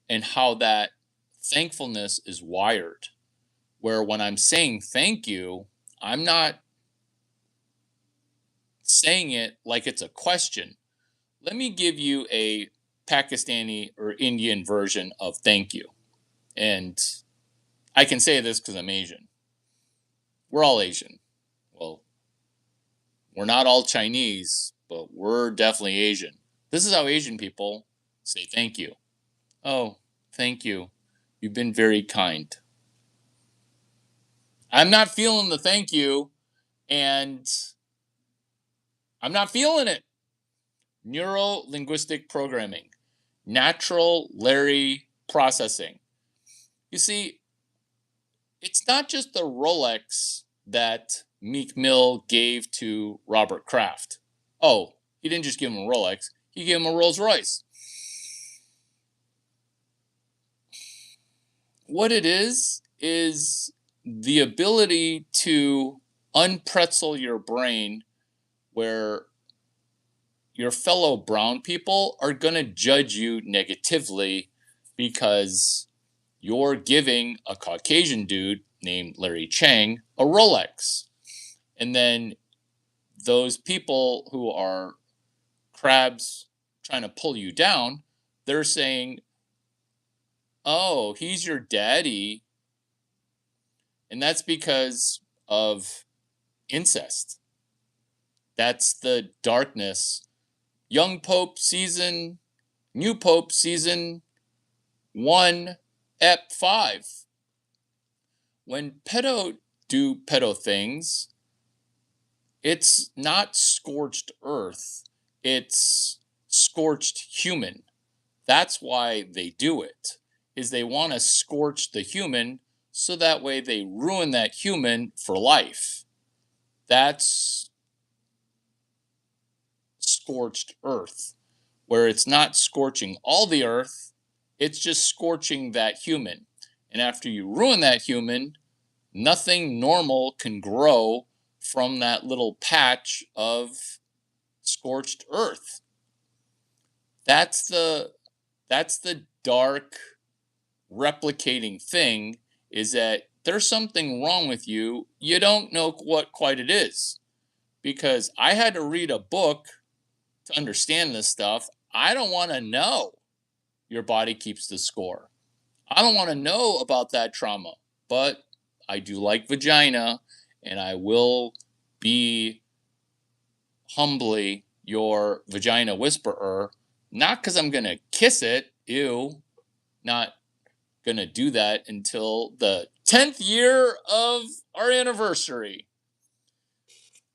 [SPEAKER 1] and how that thankfulness is wired. Where when I'm saying thank you, I'm not saying it like it's a question. Let me give you a Pakistani or Indian version of thank you. And I can say this because I'm Asian. We're all Asian. Well, we're not all Chinese, but we're definitely Asian. This is how Asian people say thank you. Oh, thank you. You've been very kind. I'm not feeling the thank you, and I'm not feeling it. Neuro linguistic programming, natural Larry processing. You see, it's not just the Rolex that Meek Mill gave to Robert Kraft. Oh, he didn't just give him a Rolex, he gave him a Rolls Royce. What it is the ability to unpretzel your brain where your fellow brown people are going to judge you negatively because you're giving a Caucasian dude named Larry Chang a Rolex. And then those people who are crabs trying to pull you down, they're saying, oh, he's your daddy. And that's because of incest. That's the darkness. Young Pope season, New Pope season 1, Ep 5. When pedo do pedo things, it's not scorched earth, it's scorched human. That's why they do it, is they want to scorch the human so that way they ruin that human for life. That's scorched earth, where it's not scorching all the earth, it's just scorching that human. And after you ruin that human, nothing normal can grow from that little patch of scorched earth. That's the dark replicating thing, is that there's something wrong with you. You don't know what quite it is. Because I had to read a book to understand this stuff. I don't want to know your body keeps the score. I don't want to know about that trauma, but I do like vagina, and I will be humbly your vagina whisperer. Not because I'm going to kiss it, ew, not going to do that until the 10th year of our anniversary.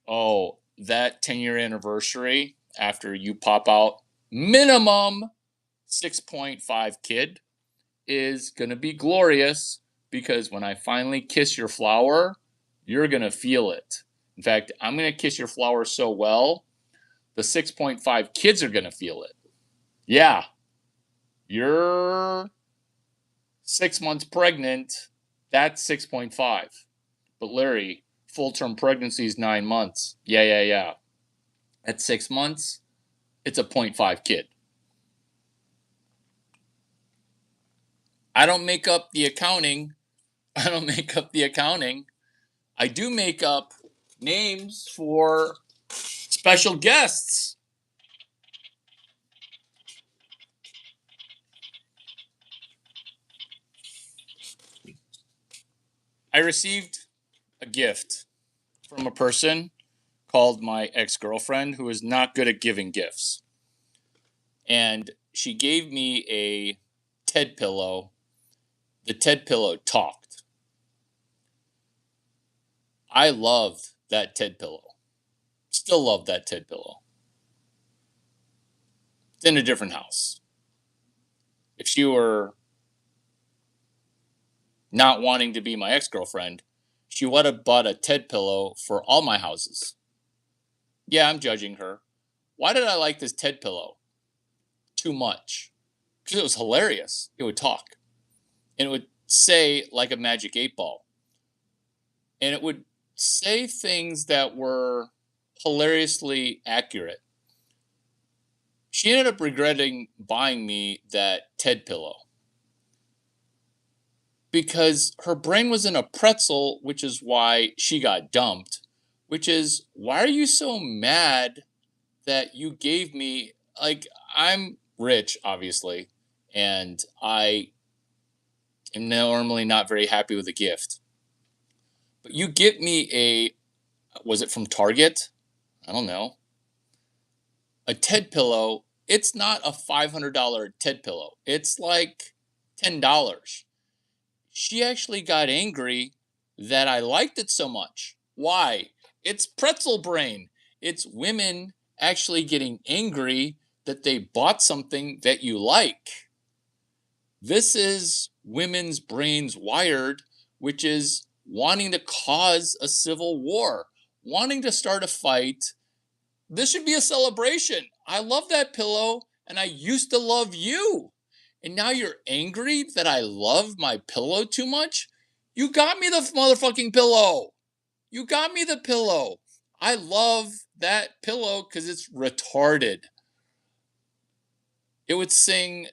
[SPEAKER 1] Oh, that 10-year anniversary after you pop out minimum 6.5 kid is going to be glorious, because when I finally kiss your flower, you're going to feel it. In fact, I'm going to kiss your flower so well, the 6.5 kids are going to feel it. Yeah, you're 6 months pregnant, that's 6.5. But Larry, full-term pregnancy is 9 months. Yeah. At 6 months, it's a 0.5 kid. I don't make up the accounting. I do make up names for special guests. I received a gift from a person called my ex-girlfriend, who is not good at giving gifts. And she gave me a Ted pillow. The Ted pillow talked. I loved that Ted pillow. Still love that Ted pillow. It's in a different house. If she were not wanting to be my ex-girlfriend, she would have bought a Ted pillow for all my houses. Yeah, I'm judging her. Why did I like this Ted pillow? Too much. Because it was hilarious. It would talk. And it would say like a magic 8-ball. And it would say things that were hilariously accurate. She ended up regretting buying me that Ted pillow, because her brain was in a pretzel, which is why she got dumped. which is, why are you so mad that you gave me, like, I'm rich, obviously, and I am normally not very happy with a gift. But you get me was it from Target? I don't know. A Ted pillow. It's not a $500 Ted pillow. It's like $10. She actually got angry that I liked it so much. Why? It's pretzel brain. It's women actually getting angry that they bought something that you like. This is women's brains wired, which is wanting to cause a civil war, wanting to start a fight. This should be a celebration. I love that pillow, and I used to love you. And now you're angry that I love my pillow too much? You got me the motherfucking pillow. You got me the pillow. I love that pillow because it's retarded. It would sing,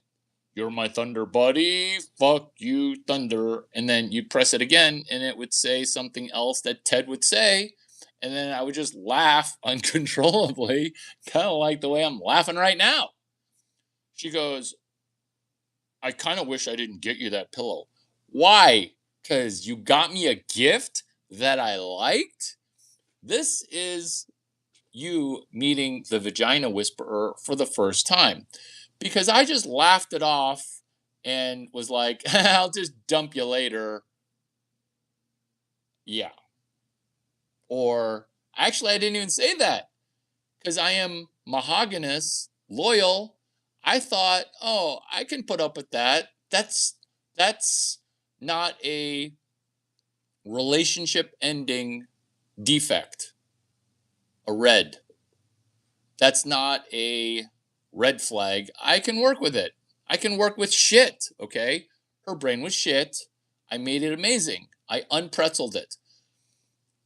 [SPEAKER 1] "You're my thunder buddy, fuck you, thunder." And then you'd press it again, and it would say something else that Ted would say. And then I would just laugh uncontrollably, kind of like the way I'm laughing right now. She goes, "I kind of wish I didn't get you that pillow." Why? Because you got me a gift that I liked? This is you meeting the vagina whisperer for the first time. Because I just laughed it off and was like, "I'll just dump you later." Yeah. Or actually, I didn't even say that because I am mahogynous, loyal. I thought, oh, I can put up with that. That's not a relationship ending defect. A red. That's not a red flag. I can work with it. I can work with shit, okay? Her brain was shit. I made it amazing. I unpretzeled it.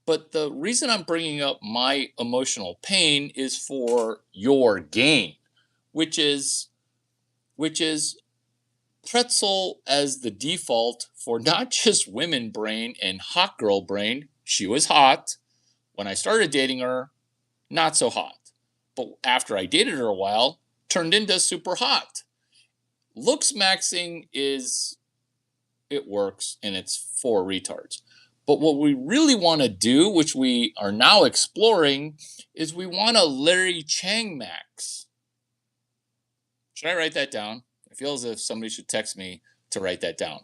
[SPEAKER 1] But the reason I'm bringing up my emotional pain is for your gain, which is which is pretzel as the default for not just women brain and hot girl brain. She was hot. When I started dating her, not so hot. But after I dated her a while, turned into super hot. Looks maxing it works and it's for retards. But what we really want to do, which we are now exploring, is we want a Larry Chang max. Should I write that down? I feel as if somebody should text me to write that down.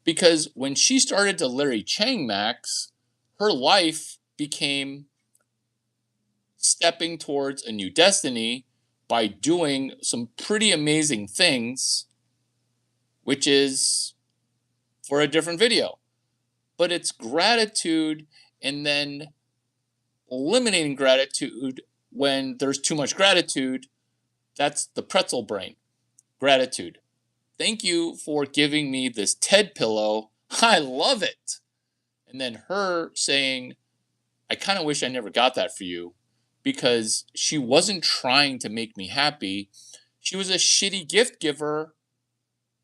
[SPEAKER 1] Because when she started to Larry Chang max, her life became stepping towards a new destiny by doing some pretty amazing things, which is for a different video. But it's gratitude and then eliminating gratitude when there's too much gratitude. That's the pretzel brain. Gratitude. Thank you for giving me this Ted pillow. I love it. And then her saying, "I kind of wish I never got that for you," because she wasn't trying to make me happy. She was a shitty gift giver.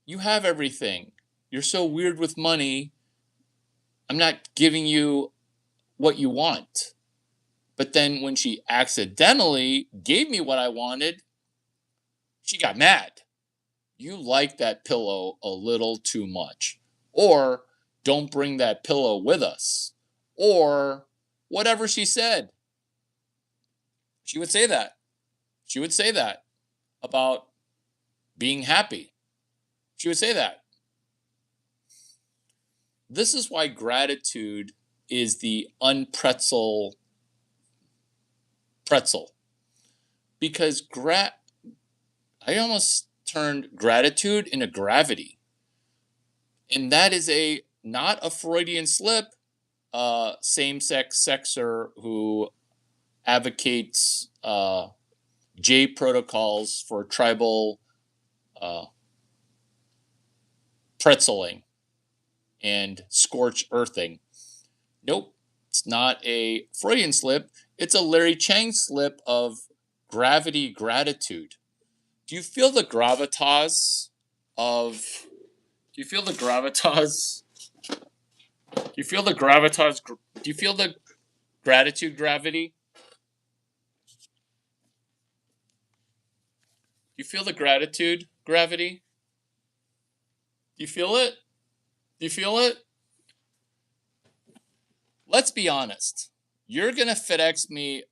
[SPEAKER 1] You have everything. You're so weird with money. I'm not giving you what you want. But then when she accidentally gave me what I wanted, she got mad. You like that pillow a little too much. Or don't bring that pillow with us. Or whatever she said. She would say that. She would say that about being happy. She would say that. This is why gratitude is the unpretzel pretzel. Because I almost turned gratitude into gravity. And that is not a Freudian slip. Same-sex sexer who advocates J protocols for tribal pretzeling and scorch earthing. Nope, it's not a Freudian slip. It's a Larry Chang slip of gravity gratitude. Do you feel the gravitas of? Do you feel the gravitas? Do you feel the gravitas? Do you feel the Gratitude gravity. Do you feel the gratitude gravity? Do you feel it? Do you feel it? Let's be honest. You're going to FedEx me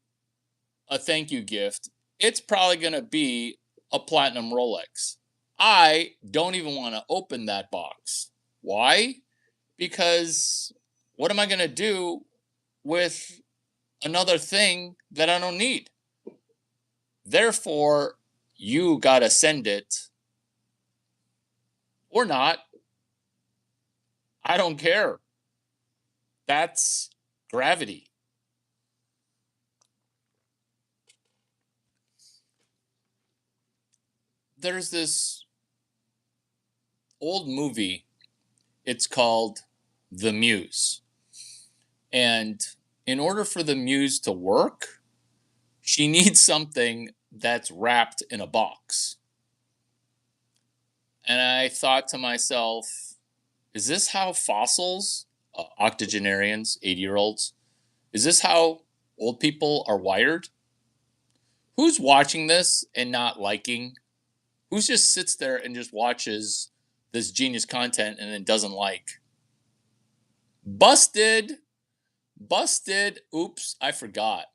[SPEAKER 1] a thank you gift. It's probably going to be a platinum Rolex. I don't even want to open that box. Why? Because what am I going to do with another thing that I don't need? Therefore, you got to send it or not. I don't care. That's gravity. There's this old movie. It's called The Muse. And in order for the muse to work, she needs something that's wrapped in a box. And I thought to myself, is this how fossils, octogenarians, 80-year-olds, is this how old people are wired? Who's watching this and not liking? Who just sits there and just watches this genius content and then doesn't like? Busted! Busted! Oops, I forgot.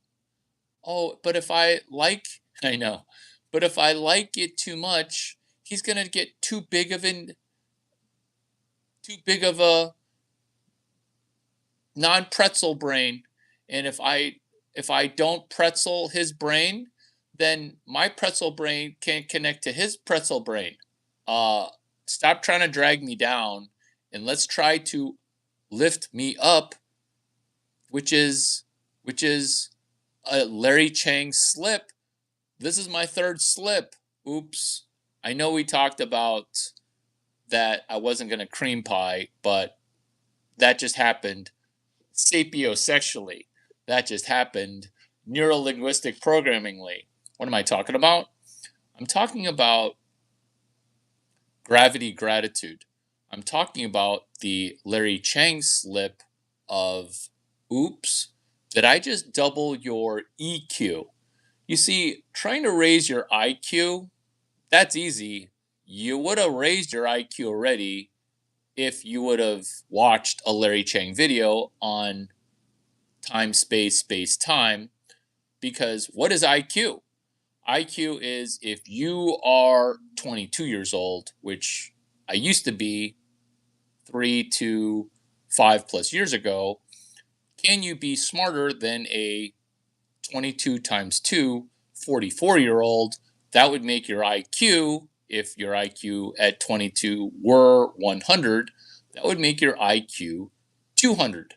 [SPEAKER 1] Oh, but if I like, I know, but if I like it too much, he's gonna get too big of a non-pretzel brain, and if I don't pretzel his brain, then my pretzel brain can't connect to his pretzel brain. Uh, Stop trying to drag me down, and let's try to lift me up, which is a Larry Chang slip. This is my third slip. Oops. I know we talked about that I wasn't going to cream pie, but that just happened sapiosexually. That just happened neurolinguistic programmingly. What am I talking about? I'm talking about gravity gratitude. I'm talking about the Larry Chang slip of, oops, did I just double your EQ? You see, trying to raise your IQ, that's easy. You would have raised your IQ already if you would have watched a Larry Chang video on time, space, space, time. Because what is IQ? IQ is if you are 22 years old, which I used to be 3 to 5 plus years ago, can you be smarter than a 22 times 2, 44-year-old? That would make your IQ, if your IQ at 22 were 100, that would make your IQ 200.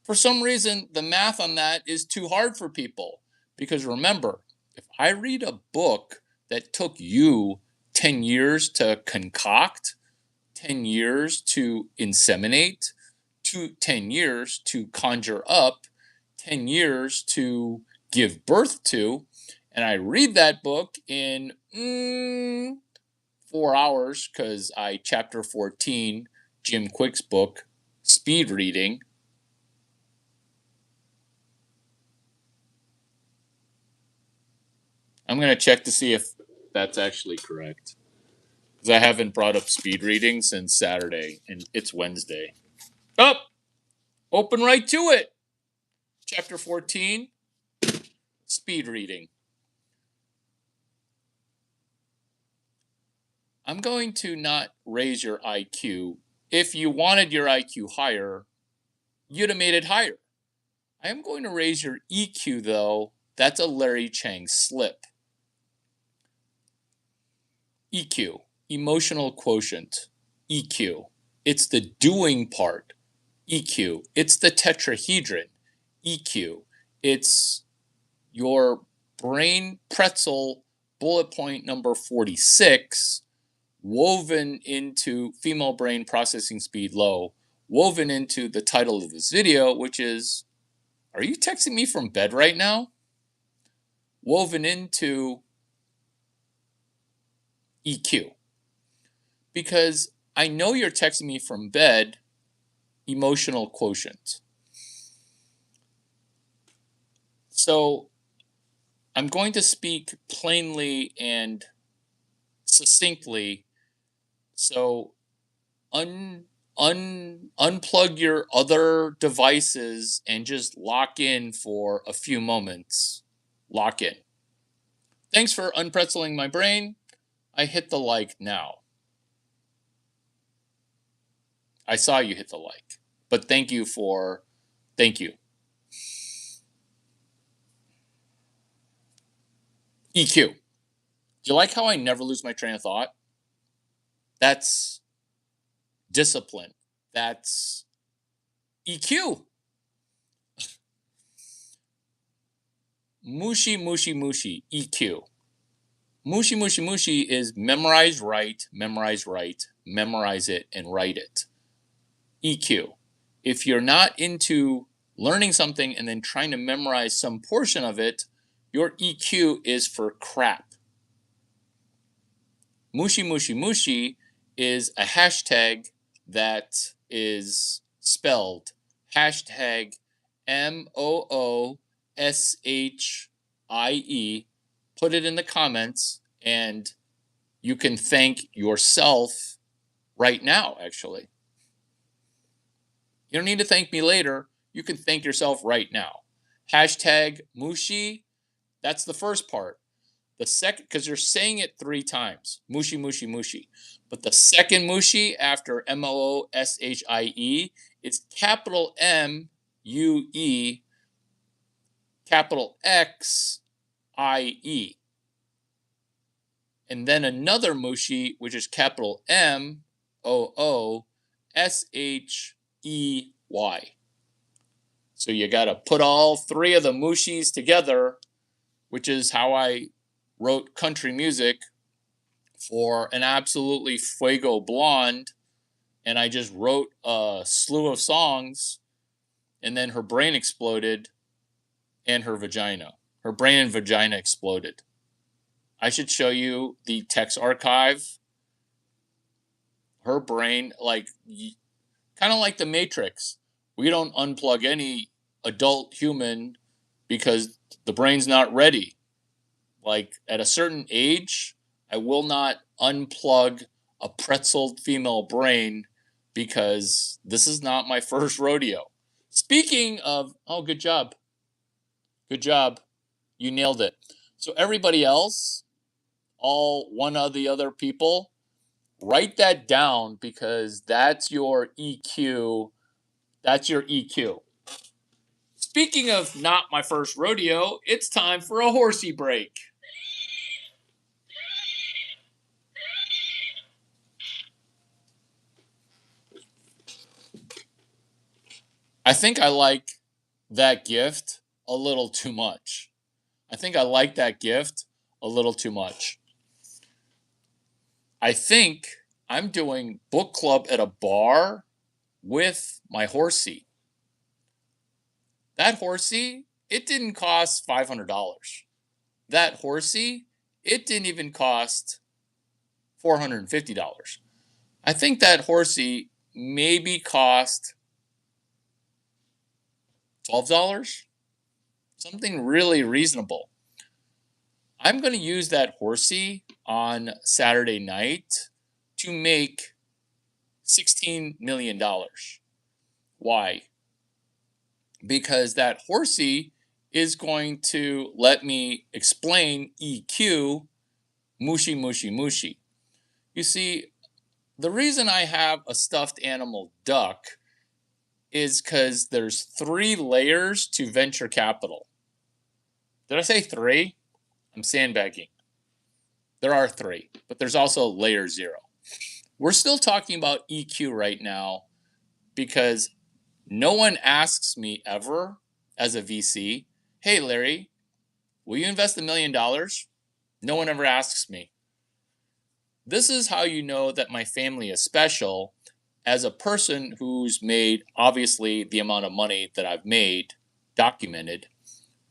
[SPEAKER 1] For some reason, the math on that is too hard for people. Because remember, if I read a book that took you 10 years to concoct, 10 years to inseminate, 10 years to conjure up, 10 years to give birth to, and I read that book in 4 hours because I chapter 14 Jim Quick's book, speed reading. I'm going to check to see if that's actually correct. Because I haven't brought up speed reading since Saturday, and it's Wednesday. Oh! Open right to it! Chapter 14, speed reading. I'm going to not raise your IQ. If you wanted your IQ higher, you'd have made it higher. I am going to raise your EQ, though. That's a Larry Chang slip. EQ, emotional quotient. EQ, it's the doing part. EQ, it's the tetrahedron. EQ, it's your brain pretzel bullet point number 46 woven into female brain processing speed low, woven into the title of this video, which is, are you texting me from bed right now? Woven into EQ. Because I know you're texting me from bed, emotional quotient. So I'm going to speak plainly and succinctly. So unplug your other devices and just lock in for a few moments. Lock in. Thanks for unpretzeling my brain. I hit the like now. I saw you hit the like. But thank you. EQ. Do you like how I never lose my train of thought? That's discipline. That's EQ. Mushi, mushi, mushi. EQ. Mushi, mushi, mushi is memorize, write, memorize it, and write it. EQ. If you're not into learning something and then trying to memorize some portion of it, your EQ is for crap. Mushi, mushi, mushi is a hashtag that is spelled hashtag MOOSHIE. Put it in the comments and you can thank yourself right now, actually. You don't need to thank me later. You can thank yourself right now. Hashtag Mushi, that's the first part. The second, because you're saying it 3 times, mushi, mushi, mushi. But the second mushi after MOOSHIE, it's capital MUE, capital XIE. And then another mushi, which is capital MOOSHEY. So you got to put all 3 of the mushis together, which is how I wrote country music for an absolutely fuego blonde, and I just wrote a slew of songs, and then her brain exploded, and her brain and vagina exploded. I should show you the text archive. Her brain, kind of like the Matrix. We don't unplug any adult human because the brain's not ready. Like at a certain age, I will not unplug a pretzeled female brain because this is not my first rodeo. Speaking of, oh, good job. Good job. You nailed it. So everybody else, all one of the other people, write that down because that's your EQ. That's your EQ. Speaking of not my first rodeo, it's time for a horsey break. I think I like that gift a little too much. I think I like that gift a little too much. I think I'm doing book club at a bar with my horsey. That horsey, it didn't cost $500. That horsey, it didn't even cost $450. I think that horsey maybe cost $12, something really reasonable. I'm going to use that horsey on Saturday night to make $16 million. Why? Because that horsey is going to let me explain EQ, mushi, mushi, mushi. You see, the reason I have a stuffed animal duck is because there's 3 layers to venture capital. Did I say 3? I'm sandbagging. There are 3, but there's also layer 0. We're still talking about EQ right now because no one asks me ever as a VC, hey, Larry, will you invest $1 million? No one ever asks me. This is how you know that my family is special as a person who's made, obviously, the amount of money that I've made documented.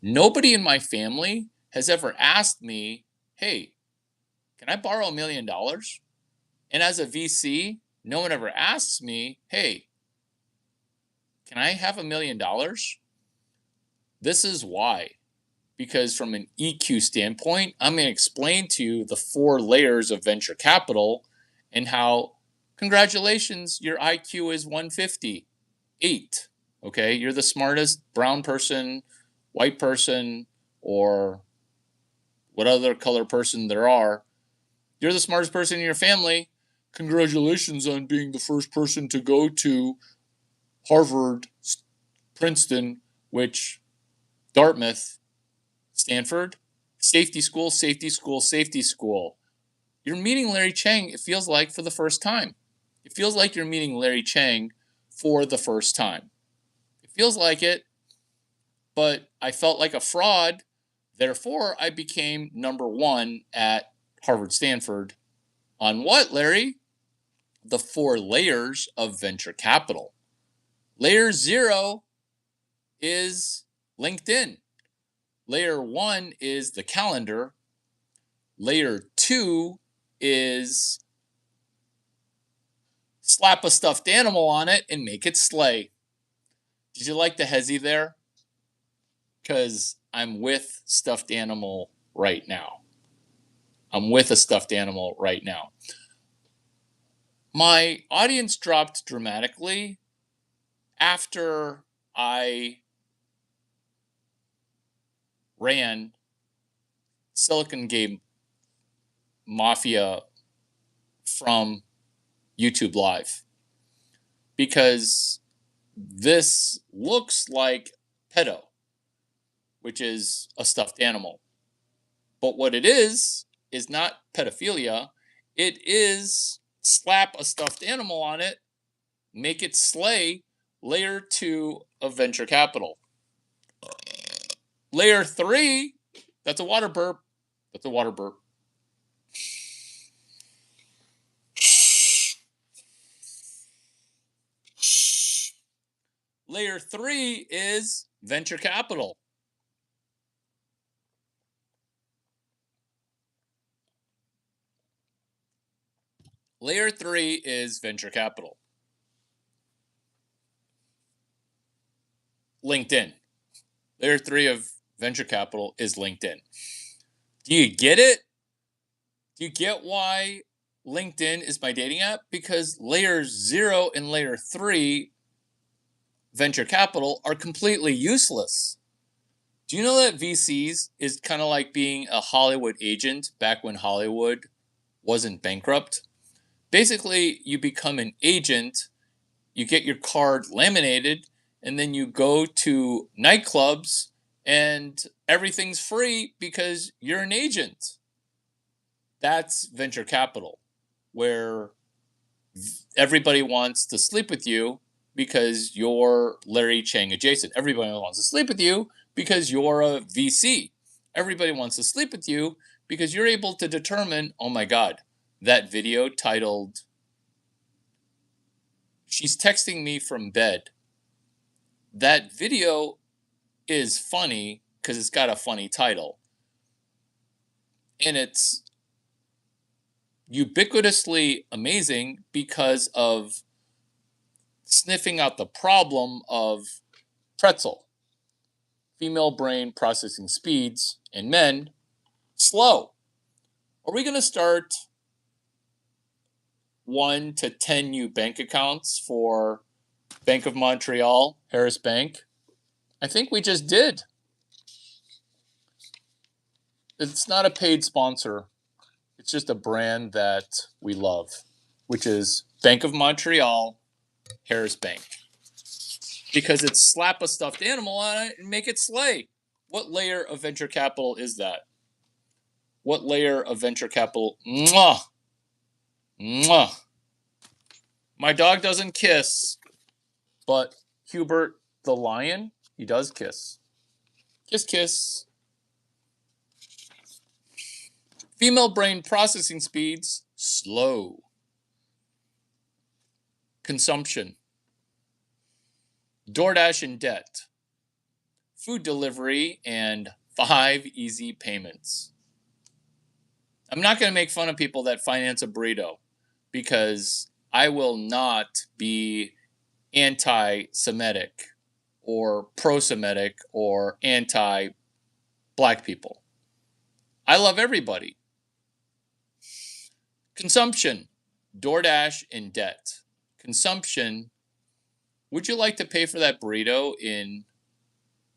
[SPEAKER 1] Nobody in my family has ever asked me, hey, can I borrow $1 million? And as a VC, no one ever asks me, hey, can I have $1 million? This is why. because from an EQ standpoint, I'm going to explain to you the 4 layers of venture capital and how, congratulations, your IQ is 158. Okay, you're the smartest brown person, white person, or what other color person there are. You're the smartest person in your family. Congratulations on being the first person to go to Harvard, Princeton, which Dartmouth, Stanford, safety school, safety school, safety school. You're meeting Larry Chang, it feels like, for the first time. It feels like you're meeting Larry Chang for the first time. It feels like it, but I felt like a fraud. Therefore, I became number 1 at Harvard, Stanford. On what, Larry? The 4 layers of venture capital. Layer 0 is LinkedIn. Layer 1 is the calendar. Layer 2 is slap a stuffed animal on it and make it slay. Did you like the hezzy there? Because I'm with stuffed animal right now. I'm with a stuffed animal right now. My audience dropped dramatically after I ran Silicon Game Mafia from YouTube Live, because this looks like pedo, which is a stuffed animal. But what it is not pedophilia. It is slap a stuffed animal on it, make it slay. Layer 2 of venture capital. Layer 3, that's a water burp. That's a water burp. Layer 3 is venture capital. Layer 3 is venture capital. LinkedIn. Layer 3 of venture capital is LinkedIn. Do you get it? Do you get why LinkedIn is my dating app? Because layer 0 and layer 3 venture capital are completely useless. Do you know that VCs is kind of like being a Hollywood agent back when Hollywood wasn't bankrupt? Basically, you become an agent, you get your card laminated, and then you go to nightclubs and everything's free because you're an agent. That's venture capital, where everybody wants to sleep with you because you're Larry Chang adjacent. Everybody wants to sleep with you because you're a VC. Everybody wants to sleep with you because you're able to determine, oh my God, that video titled, "She's Texting Me From Bed." That video is funny because it's got a funny title. And it's ubiquitously amazing because of sniffing out the problem of pretzel. Female brain processing speeds in men, slow. Are we going to start 1 to 10 new bank accounts for Bank of Montreal, Harris Bank? I think we just did. It's not a paid sponsor. It's just a brand that we love, which is Bank of Montreal, Harris Bank. Because it's slap a stuffed animal on it and make it slay. What layer of venture capital is that? What layer of venture capital? Mwah! Mwah! My dog doesn't kiss, but Hubert the lion, he does kiss. Kiss, kiss. Female brain processing speeds, slow. Consumption. DoorDash in debt. Food delivery and 5 easy payments. I'm not going to make fun of people that finance a burrito because I will not be anti-Semitic or pro-Semitic or anti-black Black people. I love everybody. Consumption. DoorDash in debt. Consumption. Would you like to pay for that burrito in...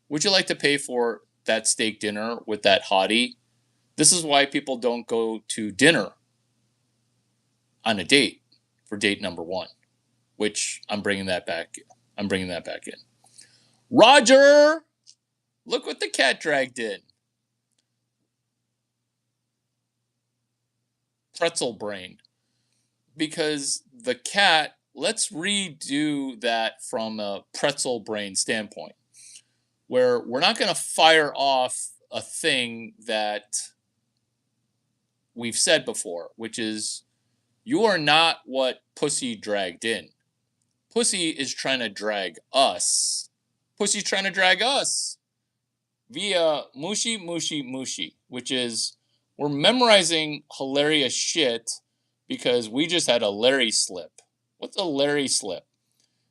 [SPEAKER 1] Would you like to pay for that steak dinner with that hottie? This is why people don't go to dinner on a date for date number 1, which I'm bringing that back in. Roger! Look what the cat dragged in. Pretzel brain. Because the cat, let's redo that from a pretzel brain standpoint, where we're not going to fire off a thing that we've said before, which is, you are not what pussy dragged in. Pussy is trying to drag us. Pussy's trying to drag us via mushy, mushy, mushy, which is, we're memorizing hilarious shit because we just had a Larry slip. What's a Larry slip?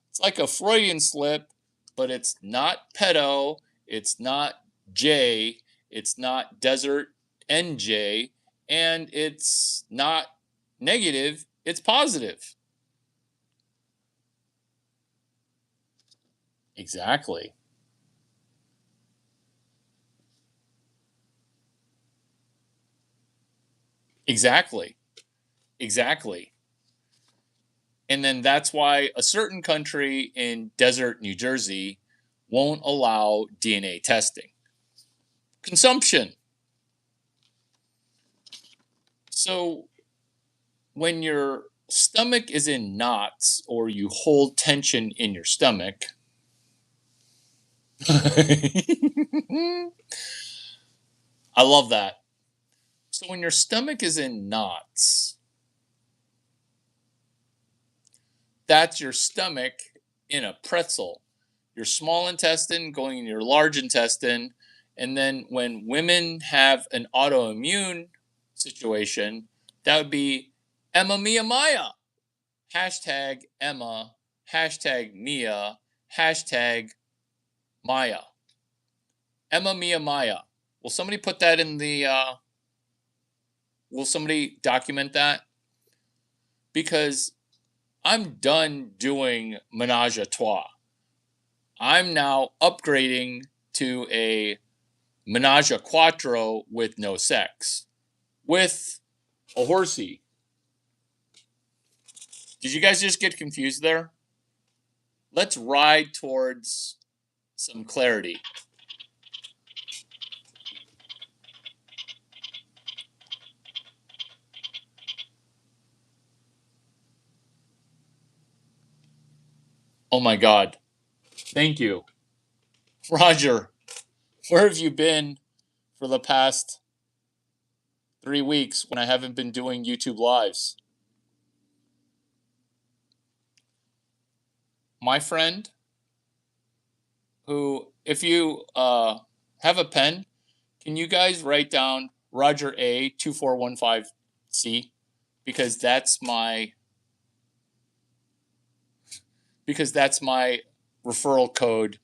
[SPEAKER 1] It's like a Freudian slip, but it's not pedo, it's not J, it's not desert NJ, and it's not negative, it's positive. Exactly. Exactly. Exactly. And then that's why a certain country in desert New Jersey won't allow DNA testing. Consumption. So when your stomach is in knots or you hold tension in your stomach, I love that. So when your stomach is in knots, that's your stomach in a pretzel. Your small intestine going in your large intestine. And then when women have an autoimmune situation, that would be Emma Mia Maya. Hashtag Emma. Hashtag Mia. Hashtag Maya. Emma Mia Maya. Will somebody put that in the... will somebody document that? Because I'm done doing menage a trois. I'm now upgrading to a menage a quattro with no sex. With a horsey. Did you guys just get confused there? Let's ride towards some clarity. Oh my God. Thank you. Roger, where have you been for the past 3 weeks when I haven't been doing YouTube lives? My friend, who, if you have a pen, can you guys write down Roger A 2415C? Because that's my referral code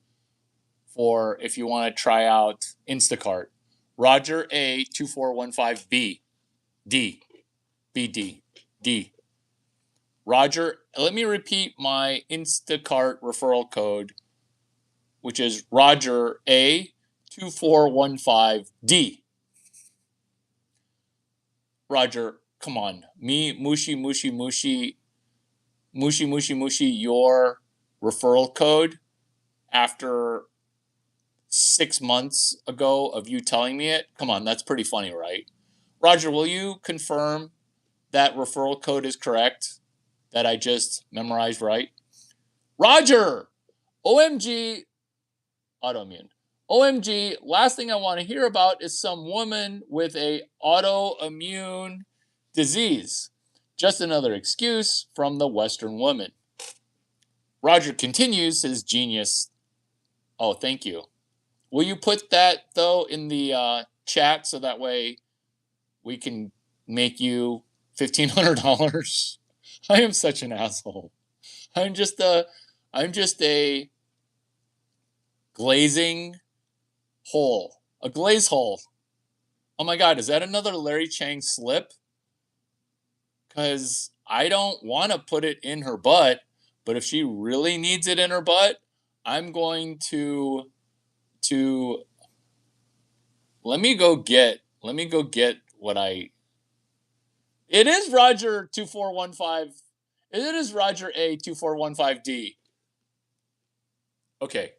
[SPEAKER 1] for if you want to try out Instacart. Roger A 2415B D BD D. Roger, let me repeat my Instacart referral code, which is Roger A 2415D. Roger, come on. Me, mushy, mushy, mushy, mushy, mushy, mushy, your referral code after 6 months ago of you telling me it? Come on, that's pretty funny, right? Roger, will you confirm that referral code is correct? That I just memorized right? Roger! OMG, autoimmune. OMG, last thing I want to hear about is some woman with a autoimmune disease. Just another excuse from the Western woman. Roger continues his genius. Oh, thank you. Will you put that, though, in the chat so that way we can make you $1,500? I am such an asshole. I'm just a glazing hole. A glaze hole. Oh my God, is that another Larry Chang slip? Because I don't want to put it in her butt, but if she really needs it in her butt, I'm going to let me go get what I. It is Roger 2415. It is Roger A 2415D. Okay,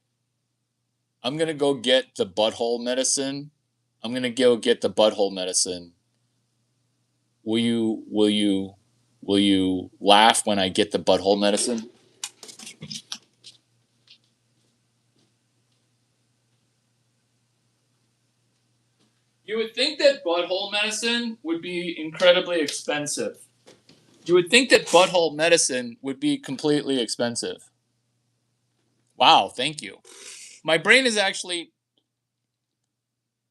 [SPEAKER 1] I'm gonna go get the butthole medicine. I'm gonna go get the butthole medicine. Will you laugh when I get the butthole medicine? You would think that butthole medicine would be incredibly expensive. You would think that butthole medicine would be completely expensive. Wow, thank you. My brain is actually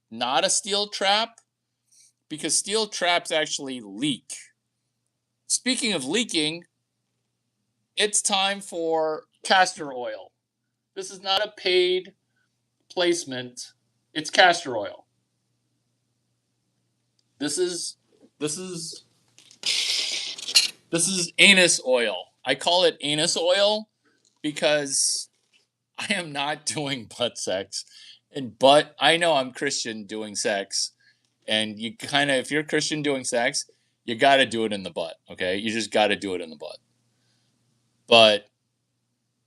[SPEAKER 1] not a steel trap because steel traps actually leak. Speaking of leaking, it's time for castor oil. This is not a paid placement. It's castor oil. This is this is this is anus oil. I call it anus oil because I am not doing butt sex. And but I know I'm Christian doing sex. And you kind of, if you're Christian doing sex, you got to do it in the butt. Okay. You just got to do it in the butt. But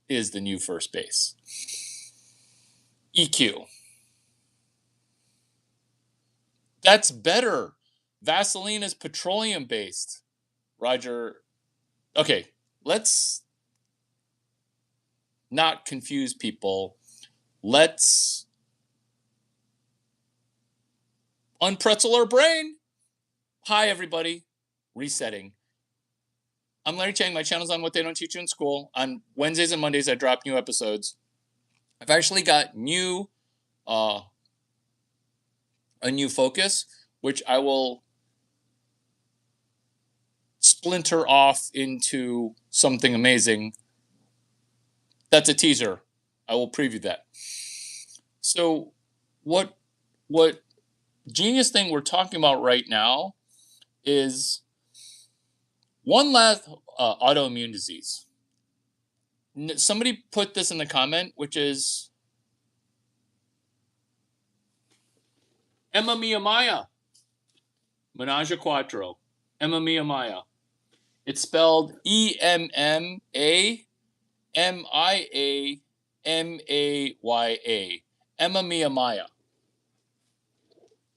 [SPEAKER 1] is the new first base. EQ. That's better. Vaseline is petroleum based. Roger. Okay. Let's not confuse people. Let's unpretzel our brain. Hi, everybody. Resetting. I'm Larry Chang. My channel's on What They Don't Teach You in School. On Wednesdays and Mondays, I drop new episodes. I've actually got a new focus, which I will splinter off into something amazing. That's a teaser. I will preview that. So, what genius thing we're talking about right now is one last autoimmune disease. Somebody put this in the comment, which is Emma Mia Maya. Menage a Quattro. Emma Mia Maya. It's spelled EMMAMIAMAYA. Emma Mia Maya.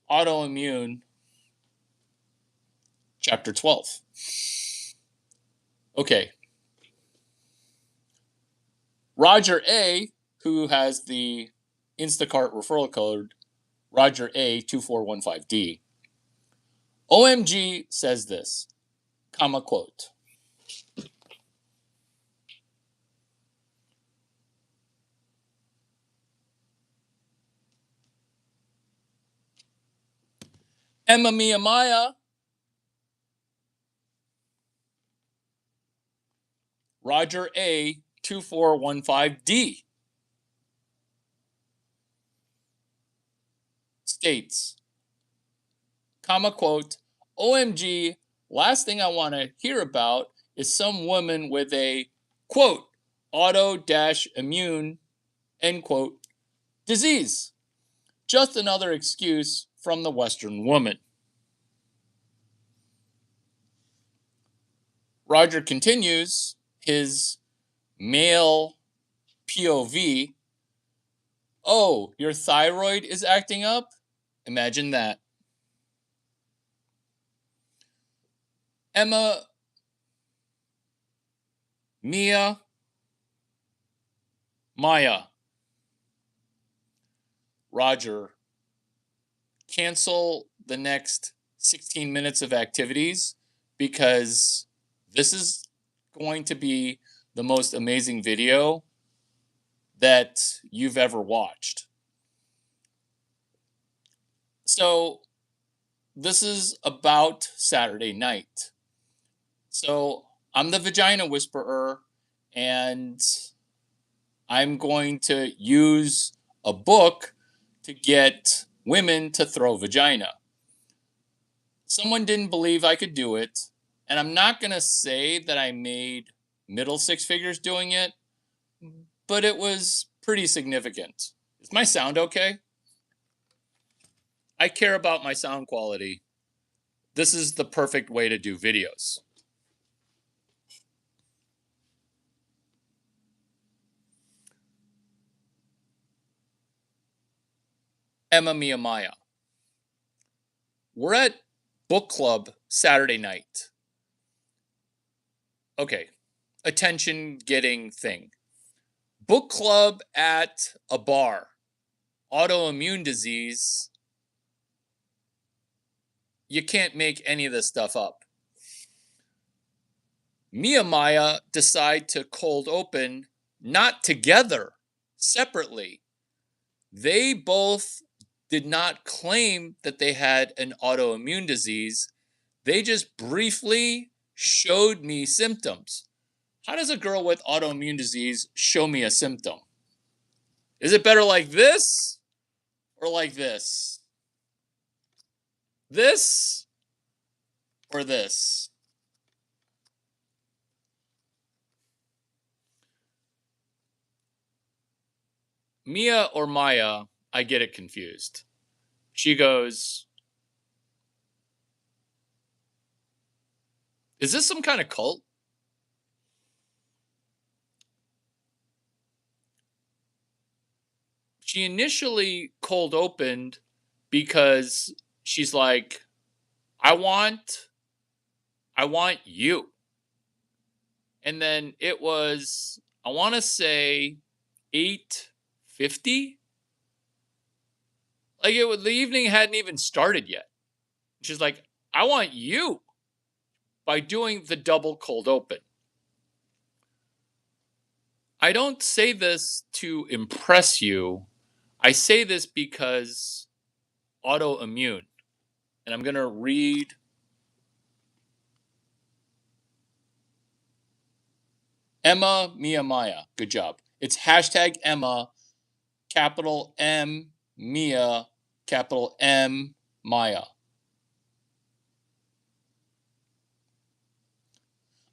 [SPEAKER 1] Autoimmune, chapter 12. Okay. Roger A, who has the Instacart referral code, Roger A 2415D. OMG says this, comma quote. Emma Mia Maya. Roger A 2415D states, comma quote, OMG, last thing I want to hear about is some woman with a quote, auto-immune, end quote, disease. Just another excuse from the Western woman. Roger continues his male POV. Oh, your thyroid is acting up? Imagine that. Emma Mia Maya. Roger, cancel the next 16 minutes of activities because this is going to be the most amazing video that you've ever watched. So this is about Saturday night. So I'm the vagina whisperer, and I'm going to use a book to get women to throw vagina. Someone didn't believe I could do it, and I'm not going to say that I made middle six figures doing it, but it was pretty significant. Is my sound okay? I care about my sound quality. This is the perfect way to do videos. Emma Miyamaya. We're at book club Saturday night. Okay, attention getting thing. Book club at a bar. Autoimmune disease. You can't make any of this stuff up. Miyamaya decide to cold open, not together, separately. They both did not claim that they had an autoimmune disease. They just briefly showed me symptoms. How does a girl with autoimmune disease show me a symptom? Is it better like this or like this? This or this? Mia or Maya, I get it confused. She goes, is this some kind of cult? She initially cold opened because she's like, I want you. And then it was, I want to say 8:50. Like the evening hadn't even started yet. She's like, I want you, by doing the double cold open. I don't say this to impress you. I say this because autoimmune. And I'm going to read Emma Miyamaya. Good job. It's hashtag Emma, capital M, Mia, capital M, Maya.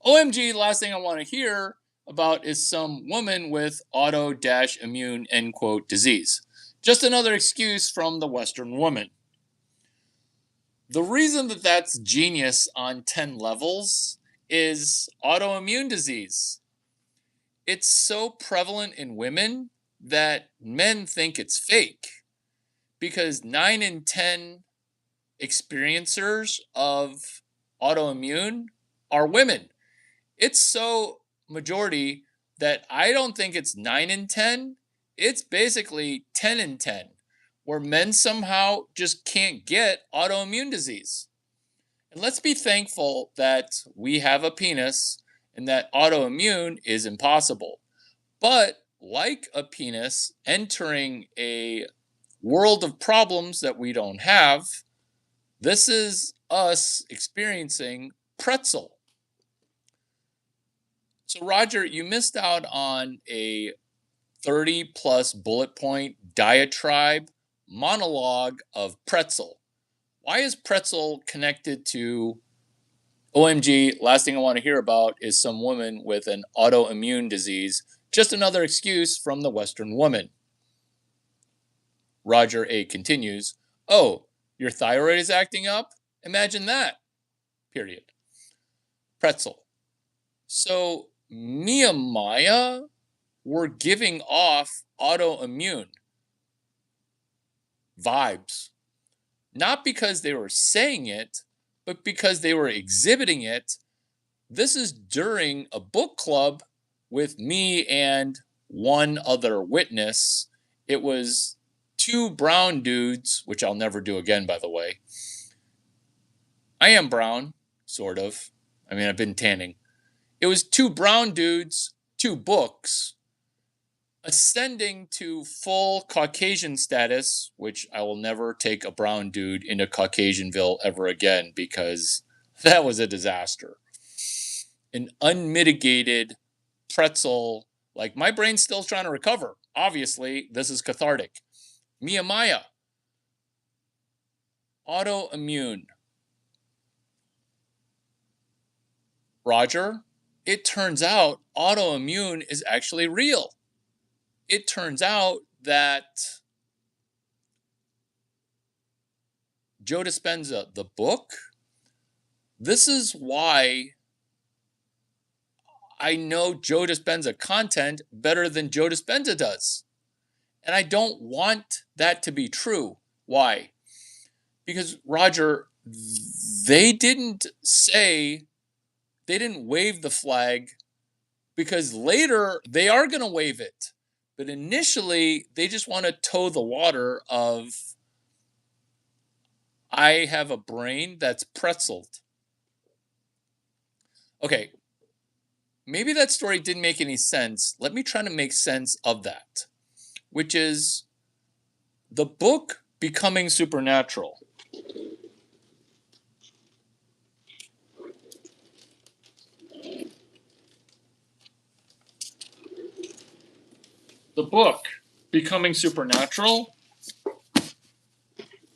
[SPEAKER 1] OMG, last thing I want to hear about is some woman with auto-immune, end quote, disease. Just another excuse from the Western woman. The reason that that's genius on 10 levels is autoimmune disease. It's so prevalent in women that men think it's fake because 9 in 10 experiencers of autoimmune are women. It's so majority that I don't think it's 9 in 10. It's basically 10 in 10, where men somehow just can't get autoimmune disease. And let's be thankful that we have a penis and that autoimmune is impossible. But like a penis entering a world of problems that we don't have, this is us experiencing pretzel. So Roger, you missed out on a 30 plus bullet point diatribe monologue of pretzel. Why is pretzel connected to OMG? Last thing I want to hear about is some woman with an autoimmune disease. Just another excuse from the Western woman. Roger A continues, oh, your thyroid is acting up? Imagine that. Period. Pretzel. So Miyamaya were giving off autoimmune vibes. Not because they were saying it, but because they were exhibiting it. This is during a book club with me and one other witness. It was 2 brown dudes, which I'll never do again, by the way. I am brown, sort of. I mean, I've been tanning. It was 2 brown dudes, 2 books, ascending to full Caucasian status, which I will never take a brown dude into Caucasianville ever again because that was a disaster. An unmitigated pretzel, like my brain's still trying to recover. Obviously, this is cathartic. Miyamaya, Autoimmune. Roger, it turns out autoimmune is actually real. It turns out that Joe Dispenza, the book, this is why I know Joe Dispenza content better than Joe Dispenza does. And I don't want that to be true. Why? Because, Roger, they didn't wave the flag, because later they are going to wave it. But initially, they just want to toe the water of, I have a brain that's pretzeled. Okay, maybe that story didn't make any sense. Let me try to make sense of that, which is the book Becoming Supernatural. The book Becoming Supernatural.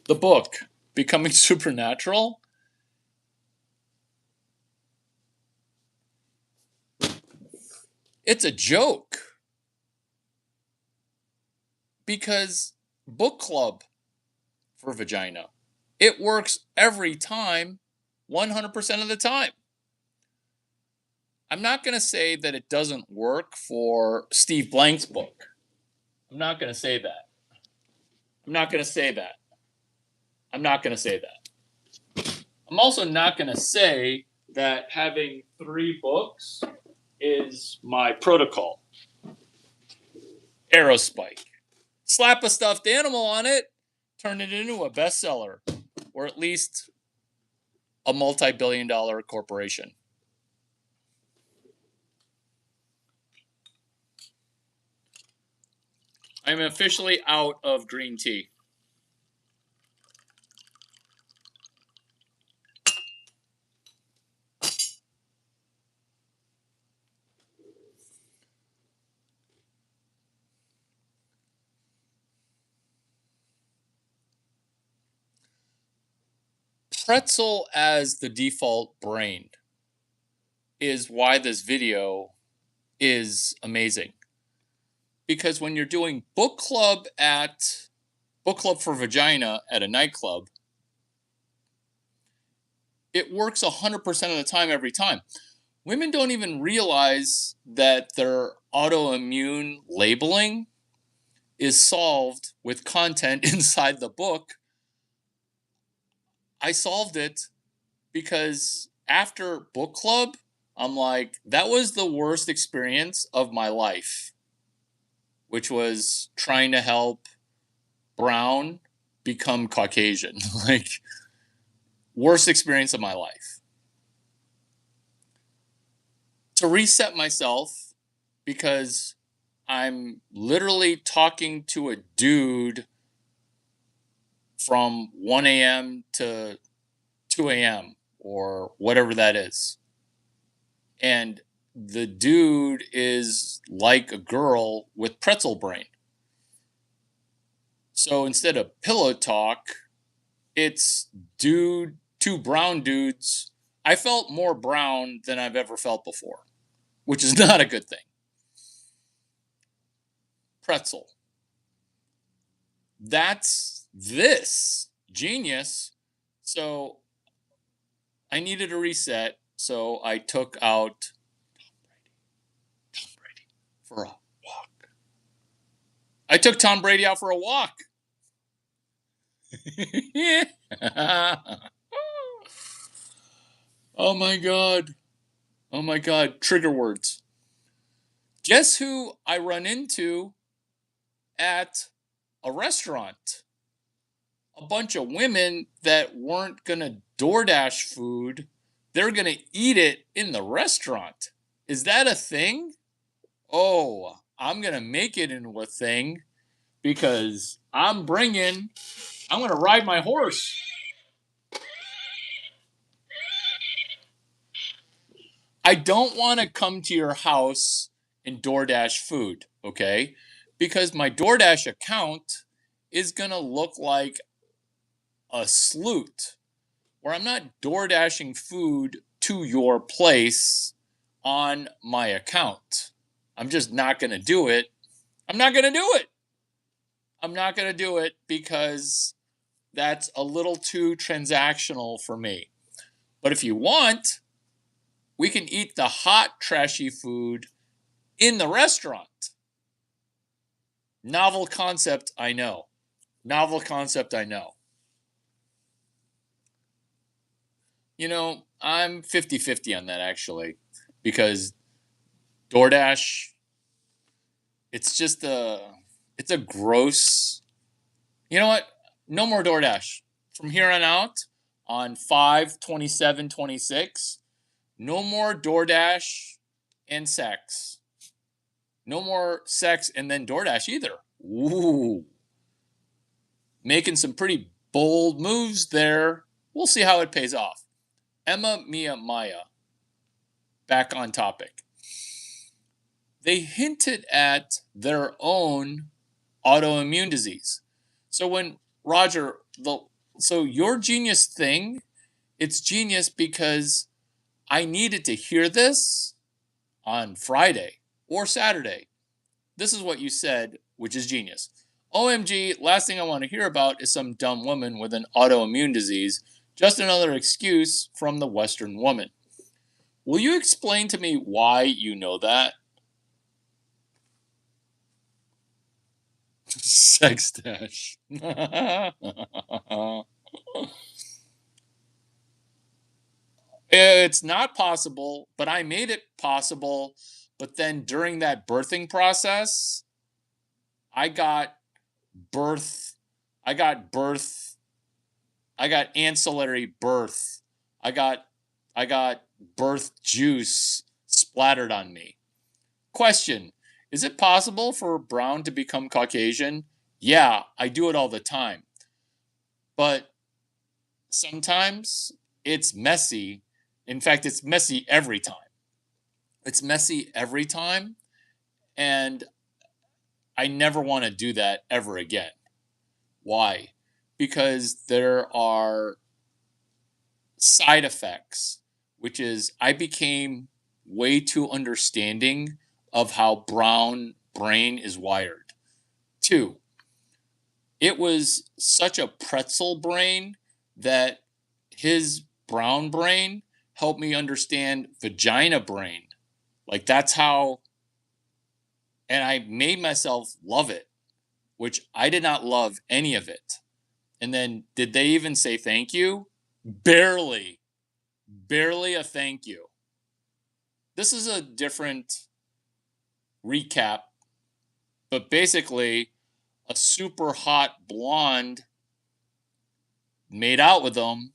[SPEAKER 1] The book Becoming Supernatural. It's a joke. Because book club for vagina, it works every time, 100% of the time. I'm not going to say that it doesn't work for Steve Blank's book. I'm not going to say that. I'm not going to say that. I'm not going to say that. I'm also not going to say that having 3 books is my protocol. Aerospike. Slap a stuffed animal on it, turn it into a bestseller, or at least a multi-billion-dollar corporation. I'm officially out of green tea. Pretzel as the default brain is why this video is amazing. Because when you're doing book club for vagina at a nightclub, it works 100% of the time, every time. Women don't even realize that their autoimmune labeling is solved with content inside the book. I solved it because after book club, I'm like, that was the worst experience of my life, which was trying to help brown become Caucasian. Like, worst experience of my life. To reset myself, because I'm literally talking to a dude from 1 a.m. to 2 a.m. or whatever that is. And the dude is like a girl with pretzel brain. So instead of pillow talk, it's two brown dudes. I felt more brown than I've ever felt before, which is not a good thing. Pretzel. That's this. Genius. So I needed a reset, so I took out Tom Brady for a walk. I took Tom Brady out for a walk. Oh my God. Oh my God. Trigger words. Guess who I run into at a restaurant? A bunch of women that weren't going to DoorDash food. They're going to eat it in the restaurant. Is that a thing? Oh, I'm going to make it into a thing, because I'm going to ride my horse. I don't want to come to your house and DoorDash food, okay? Because my DoorDash account is going to look like a salute where I'm not door dashing food to your place on my account. I'm just not going to do it. I'm not going to do it. I'm not going to do it because that's a little too transactional for me. But if you want, we can eat the hot, trashy food in the restaurant. Novel concept, I know. Novel concept, I know. You know, I'm 50-50 on that actually, because DoorDash, it's a gross. You know what? No more DoorDash. From here on out, on 5/27/26, no more DoorDash and sex. No more sex and then DoorDash either. Ooh. Making some pretty bold moves there. We'll see how it pays off. Emma Mia Maya, back on topic. They hinted at their own autoimmune disease. So when Roger, so your genius thing, it's genius because I needed to hear this on Friday or Saturday. This is what you said, which is genius. OMG, last thing I want to hear about is some dumb woman with an autoimmune disease. Just another excuse from the Western woman. Will you explain to me why you know that? Sex dash. It's not possible, but I made it possible. But then during that birthing process, I got birth, I got birth, I got ancillary birth. I got I got birth juice splattered on me. Question: is it possible for brown to become Caucasian? Yeah, I do it all the time. But sometimes it's messy. In fact, it's messy every time. It's messy every time, and I never want to do that ever again. Why? Because there are side effects, which is I became way too understanding of how brown brain is wired. Two, it was such a pretzel brain that his brown brain helped me understand vagina brain. Like that's how, and I made myself love it, which I did not love any of it. And then did they even say thank you? Barely. Barely a thank you. This is a different recap, but basically, a super hot blonde made out with him,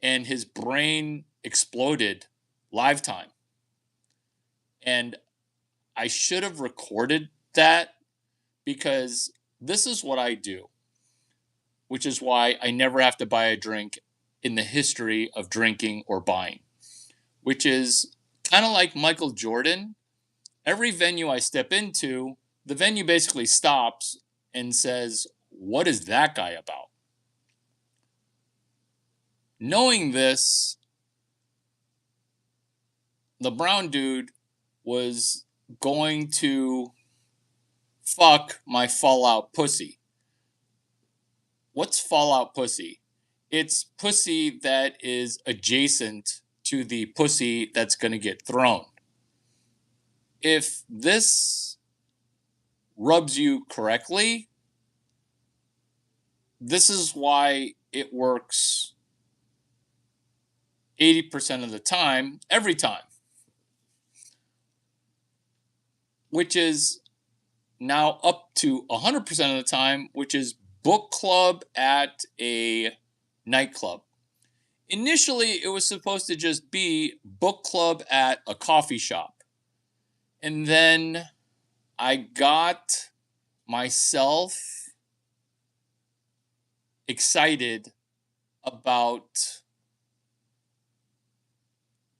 [SPEAKER 1] and his brain exploded live time. And I should have recorded that because this is what I do, which is why I never have to buy a drink in the history of drinking or buying, which is kind of like Michael Jordan. Every venue I step into, the venue basically stops and says, what is that guy about? Knowing this, the brown dude was going to fuck my Fallout pussy. What's Fallout pussy? It's pussy that is adjacent to the pussy that's going to get thrown. If this rubs you correctly, this is why it works 80% of the time, every time. Which is now up to 100% of the time, which is book club at a nightclub. Initially, it was supposed to just be book club at a coffee shop. And then I got myself excited about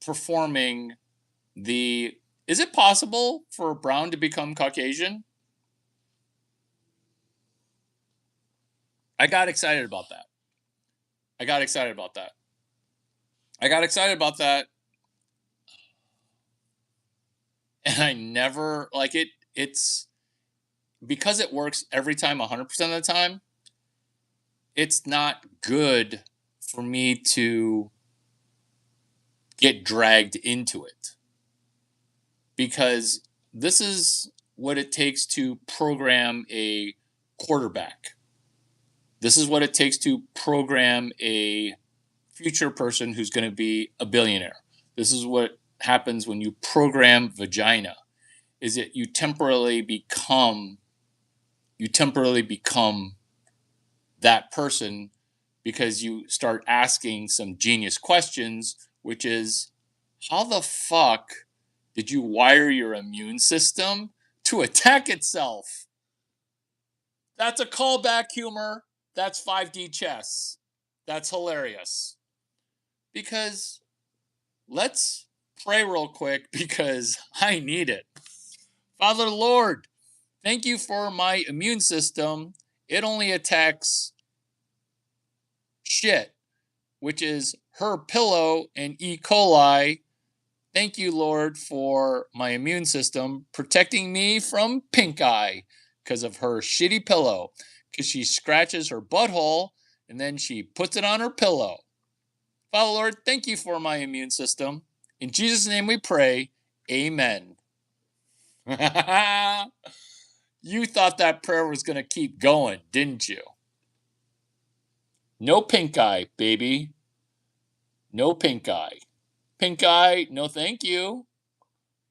[SPEAKER 1] performing the is it possible for brown to become Caucasian? I got excited about that. I got excited about that. I got excited about that, and I never like it. It's because it works every time, 100% of the time. It's not good for me to get dragged into it because this is what it takes to program a quarterback. This is what it takes to program a future person who's going to be a billionaire. This is what happens when you program vagina is that you temporarily become that person because you start asking some genius questions, which is how the fuck did you wire your immune system to attack itself? That's a callback humor. That's 5D chess. That's hilarious. Because let's pray real quick because I need it. Father Lord, thank you for my immune system. It only attacks shit, which is her pillow and E. coli. Thank you, Lord, for my immune system protecting me from pink eye because of her shitty pillow. Because she scratches her butthole and then she puts it on her pillow. Father, Lord, thank you for my immune system. In Jesus' name we pray. Amen. You thought that prayer was going to keep going, didn't you? No pink eye, baby. No pink eye. Pink eye, no thank you.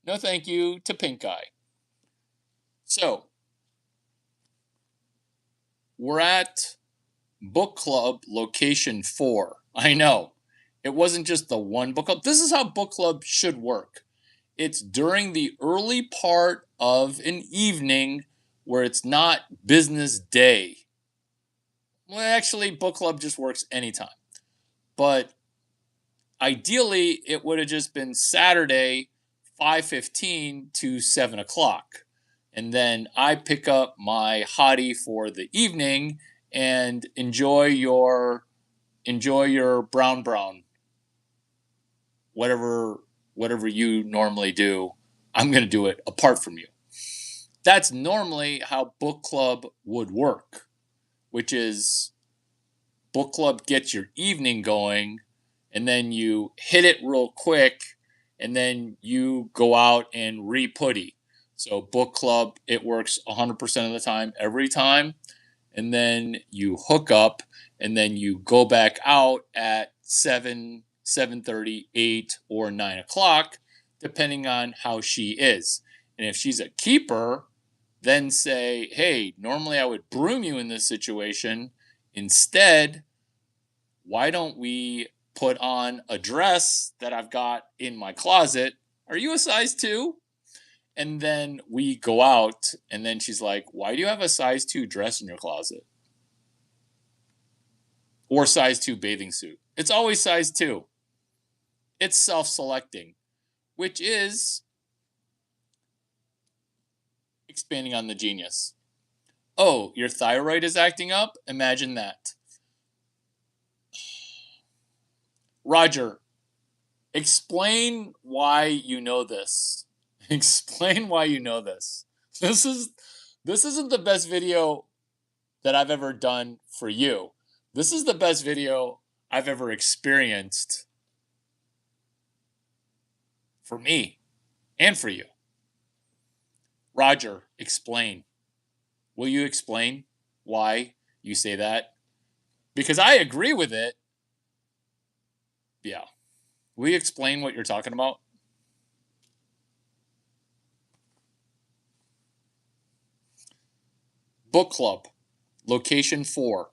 [SPEAKER 1] No thank you to pink eye. So, we're at book club location 4. I know. It wasn't just the one book club. This is how book club should work. It's during the early part of an evening where it's not business day. Well, actually, book club just works anytime. But ideally, it would have just been Saturday, 5:15 to 7 o'clock. And then I pick up my hottie for the evening and enjoy your brown, whatever you normally do. I'm going to do it apart from you. That's normally how book club would work, which is book club gets your evening going, and then you hit it real quick, and then you go out and re-putty. So book club, it works 100% of the time, every time. And then you hook up, and then you go back out at 7, 7:30, 8, or 9 o'clock, depending on how she is. And if she's a keeper, then say, hey, normally I would broom you in this situation. Instead, why don't we put on a dress that I've got in my closet? Are you a size 2? And then we go out, and then she's like, why do you have a size 2 dress in your closet? Or size 2 bathing suit. It's always size 2. It's self-selecting, which is expanding on the genius. Oh, your thyroid is acting up? Imagine that. Roger, explain why you know this. Explain why you know this. This isn't the best video that I've ever done for you. This is the best video I've ever experienced for me and for you. Roger, explain. Will you explain why you say that? Because I agree with it. Yeah. Will you explain what you're talking about? Book club, location 4.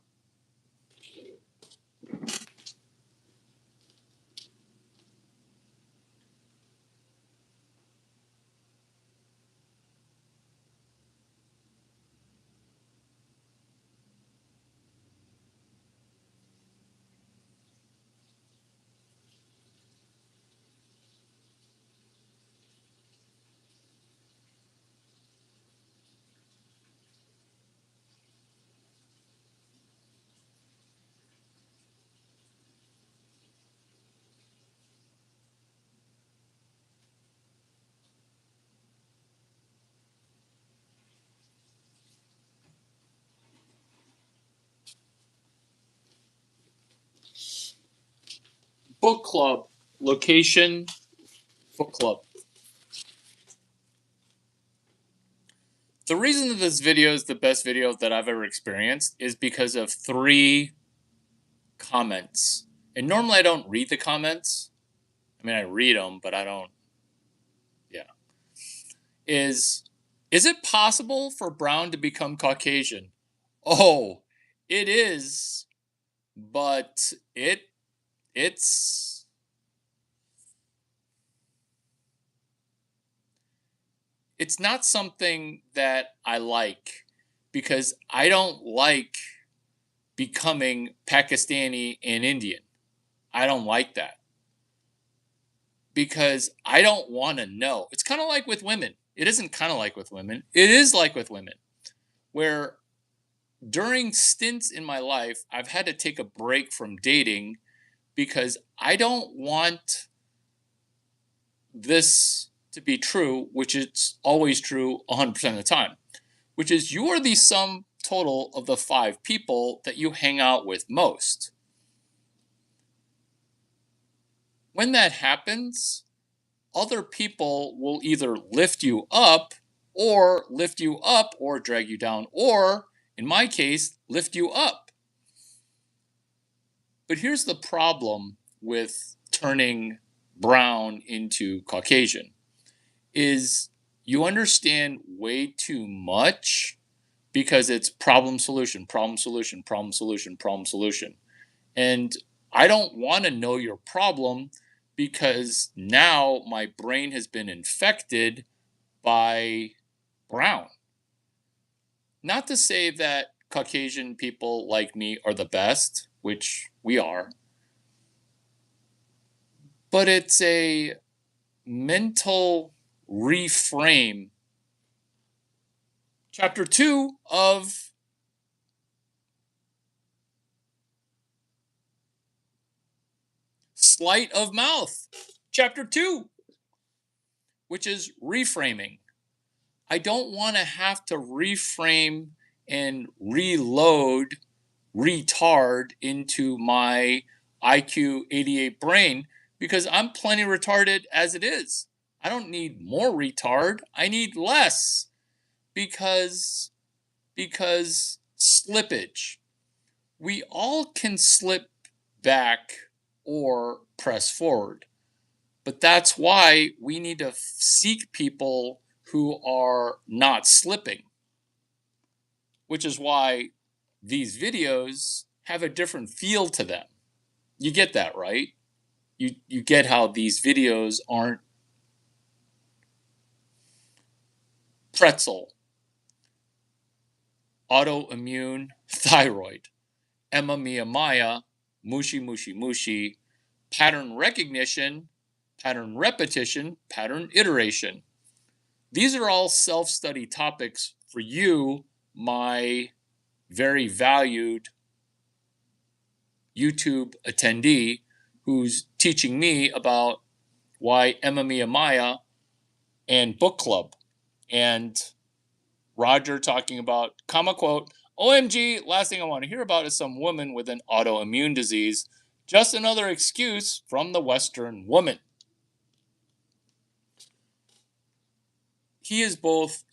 [SPEAKER 1] Book club. Location, book club. The reason that this video is the best video that I've ever experienced is because of 3 comments. And normally I don't read the comments. I mean, I read them, but I don't. Yeah. Is it possible for brown to become Caucasian? Oh, it is, but it's not something that I like, because I don't like becoming Pakistani and Indian. I don't like that, because I don't want to know. It's kind of like with women. It isn't kind of like with women. It is like with women, where during stints in my life, I've had to take a break from dating because I don't want this to be true, which it's always true 100% of the time, which is you are the sum total of the 5 people that you hang out with most. When that happens, other people will either lift you up or drag you down, or in my case, lift you up. But here's the problem with turning brown into Caucasian, is you understand way too much, because it's problem solution, problem solution, problem solution, problem solution. And I don't want to know your problem, because now my brain has been infected by brown. Not to say that Caucasian people like me are the best, which we are, but it's a mental reframe. Chapter 2 of Sleight of Mouth. Chapter 2, which is reframing. I don't want to have to reframe and reload retard into my IQ 88 brain, because I'm plenty retarded as it is. I don't need more retard. I need less, because slippage. We all can slip back or press forward. But that's why we need to seek people who are not slipping, which is why these videos have a different feel to them. You get that, right? You get how these videos aren't pretzel, autoimmune, thyroid, Emma Mia Maya, mushy mushy mushy, pattern recognition, pattern repetition, pattern iteration. These are all self-study topics for you, my very valued YouTube attendee, who's teaching me about why Emma Mia Maya and book club, and Roger talking about, comma quote, OMG, last thing I want to hear about is some woman with an autoimmune disease. Just another excuse from the Western woman. He is both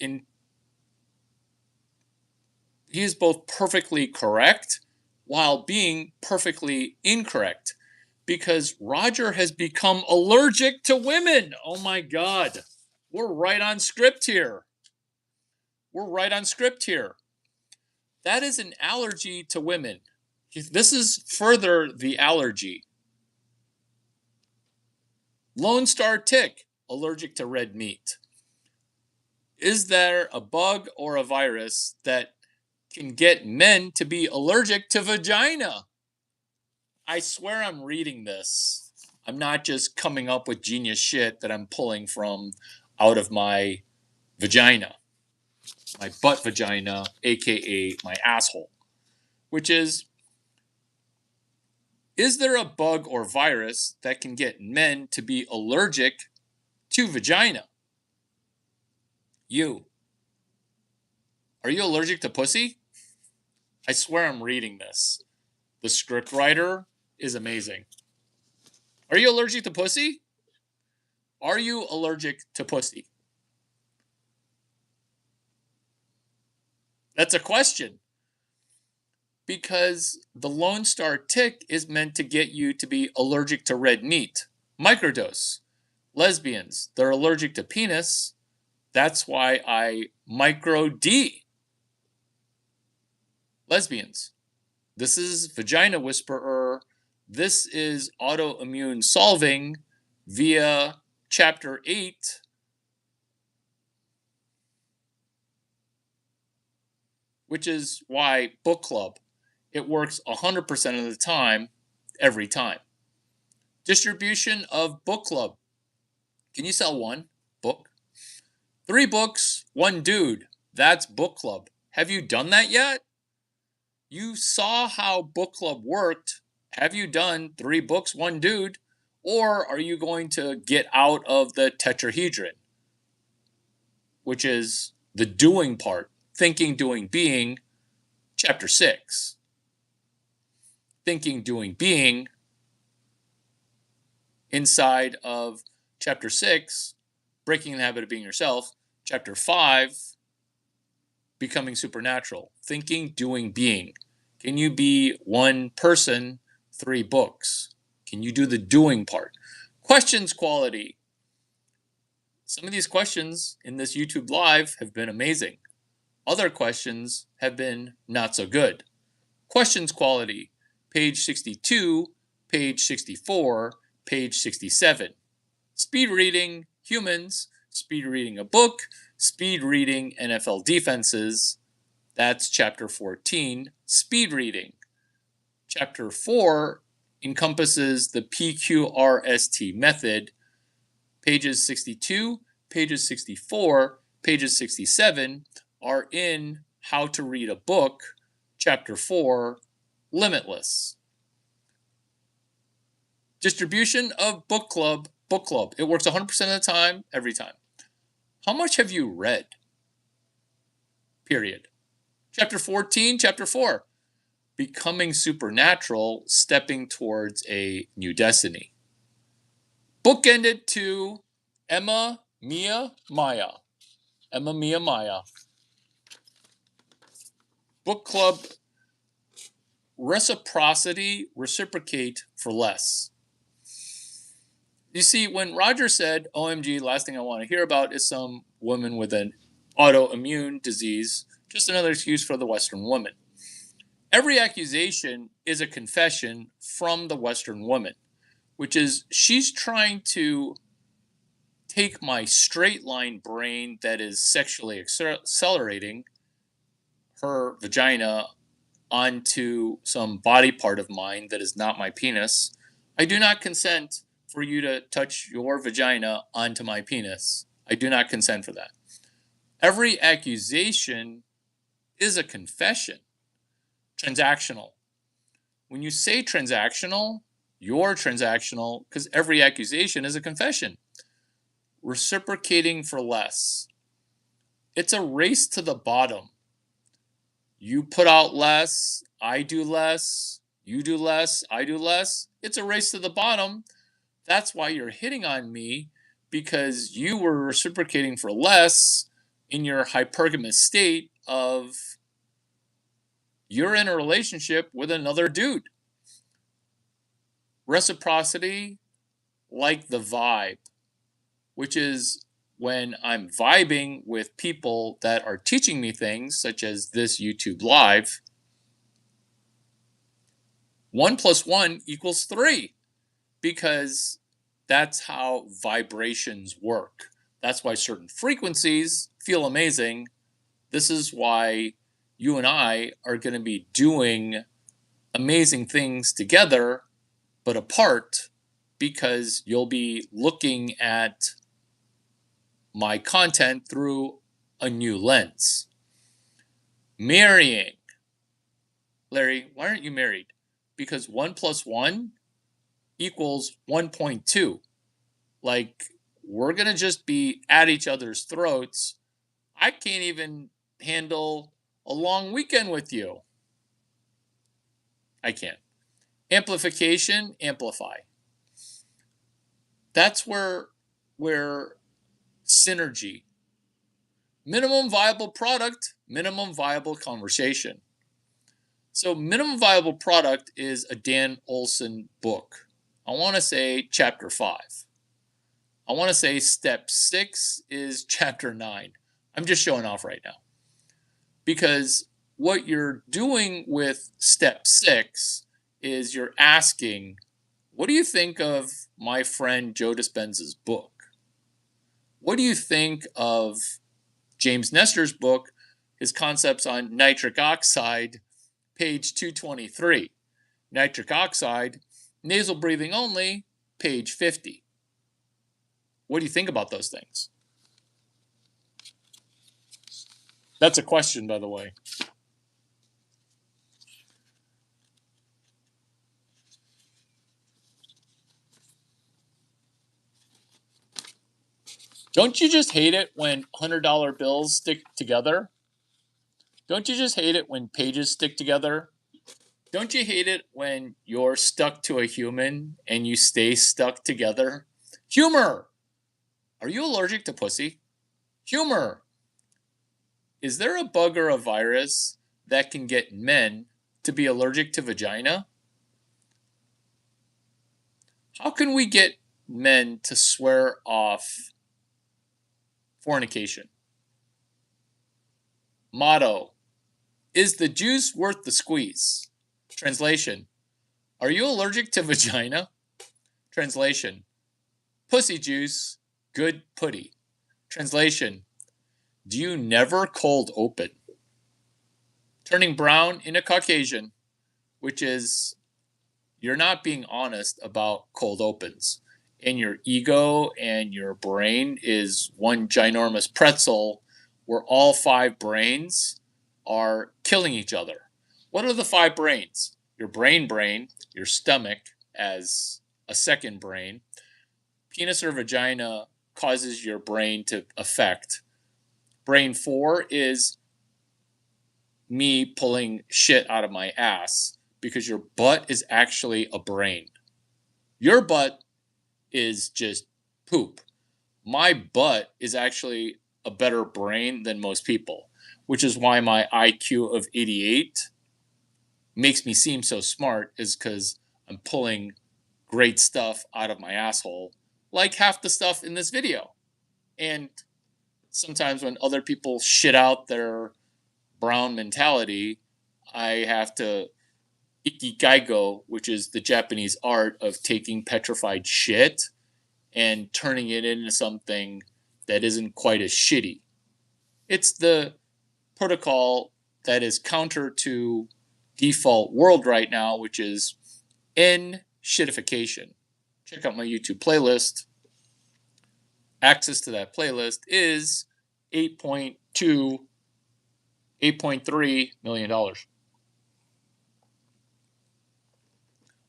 [SPEAKER 1] perfectly correct while being perfectly incorrect, because Roger has become allergic to women. Oh my God. We're right on script here. That is an allergy to women. This is further the allergy. Lone Star tick, allergic to red meat. Is there a bug or a virus that can get men to be allergic to vagina? I swear I'm reading this. I'm not just coming up with genius shit that I'm pulling from out of my vagina. My butt vagina, aka my asshole. Which is there a bug or virus that can get men to be allergic to vagina? You. Are you allergic to pussy? I swear I'm reading this. The scriptwriter is amazing. Are you allergic to pussy? Are you allergic to pussy? That's a question. Because the Lone Star tick is meant to get you to be allergic to red meat. Microdose. Lesbians, they're allergic to penis. That's why I micro D. Lesbians. This is Vagina Whisperer. This is autoimmune solving via chapter 8. Which is why book club. It works 100% of the time, every time. Distribution of book club. Can you sell one book? 3 books, 1 dude. That's book club. Have you done that yet? You saw how book club worked. Have you done 3 books, 1 dude? Or are you going to get out of the tetrahedron, which is the doing part, thinking, doing, being, chapter 6. Thinking, doing, being, inside of chapter 6, breaking the habit of being yourself. Chapter 5, becoming supernatural. Thinking, doing, being. Can you be 1 person, 3 books? Can you do the doing part? Questions quality. Some of these questions in this YouTube live have been amazing. Other questions have been not so good. Questions quality. Page 62, page 64, page 67. Speed reading humans, speed reading a book, speed reading NFL defenses. That's chapter 14, speed reading. Chapter 4 encompasses the PQRST method. Pages 62, pages 64, pages 67 are in How to Read a Book, chapter 4, Limitless. Distribution of book club. Book club. It works 100% of the time, every time. How much have you read? Period. Chapter 14, chapter 4. Becoming supernatural, stepping towards a new destiny. Bookended to Emma, Mia, Maya. Emma, Mia, Maya. Book club. Reciprocity, reciprocate for less. You see, when Roger said, OMG, last thing I want to hear about is some woman with an autoimmune disease, just another excuse for the Western woman. Every accusation is a confession from the Western woman, which is she's trying to take my straight line brain that is sexually accelerating her vagina onto some body part of mine that is not my penis. I do not consent for you to touch your vagina onto my penis. I do not consent for that. Every accusation is a confession. Transactional. When you say transactional, you're transactional because every accusation is a confession. Reciprocating for less. It's a race to the bottom. You put out less, I do less, you do less, I do less. It's a race to the bottom. That's why you're hitting on me, because you were reciprocating for less in your hypergamous state of you're in a relationship with another dude. Reciprocity, like the vibe, which is when I'm vibing with people that are teaching me things, such as this YouTube live, 1 + 1 = 3, because that's how vibrations work. That's why certain frequencies feel amazing. This is why you and I are going to be doing amazing things together, but apart, because you'll be looking at my content through a new lens. Marrying. Larry, why aren't you married? Because 1 + 1 = 1.2. Like, we're going to just be at each other's throats. I can't even handle a long weekend with you. I can't. Amplification, amplify. That's where synergy, minimum viable product, minimum viable conversation. So minimum viable product is a Dan Olson book. I want to say chapter 5. I want to say step 6 is chapter 9. I'm just showing off right now. Because what you're doing with step 6 is you're asking, what do you think of my friend Joe Dispenza's book? What do you think of James Nestor's book, his concepts on nitric oxide, page 223? Nitric oxide, nasal breathing only, page 50. What do you think about those things? That's a question, by the way. Don't you just hate it when $100 bills stick together? Don't you just hate it when pages stick together? Don't you hate it when you're stuck to a human and you stay stuck together? Humor! Are you allergic to pussy? Humor! Is there a bug or a virus that can get men to be allergic to vagina? How can we get men to swear off fornication? Motto: is the juice worth the squeeze? Translation: are you allergic to vagina? Translation: pussy juice, good putty. Translation: do you never cold open? Turning brown in a Caucasian, which is you're not being honest about cold opens. And your ego and your brain is one ginormous pretzel where all 5 brains are killing each other. What are the 5 brains? Your brain, your stomach as a second brain. Penis or vagina causes your brain to affect. Brain 4 is me pulling shit out of my ass because your butt is actually a brain. Your butt is just poop. My butt is actually a better brain than most people, which is why my IQ of 88 makes me seem so smart, is because I'm pulling great stuff out of my asshole, like half the stuff in this video. And sometimes when other people shit out their brown mentality, I have to ikigaigo, which is the Japanese art of taking petrified shit and turning it into something that isn't quite as shitty. It's the protocol that is counter to default world right now, which is shitification. Check out my YouTube playlist. Access to that playlist is $8.3 million.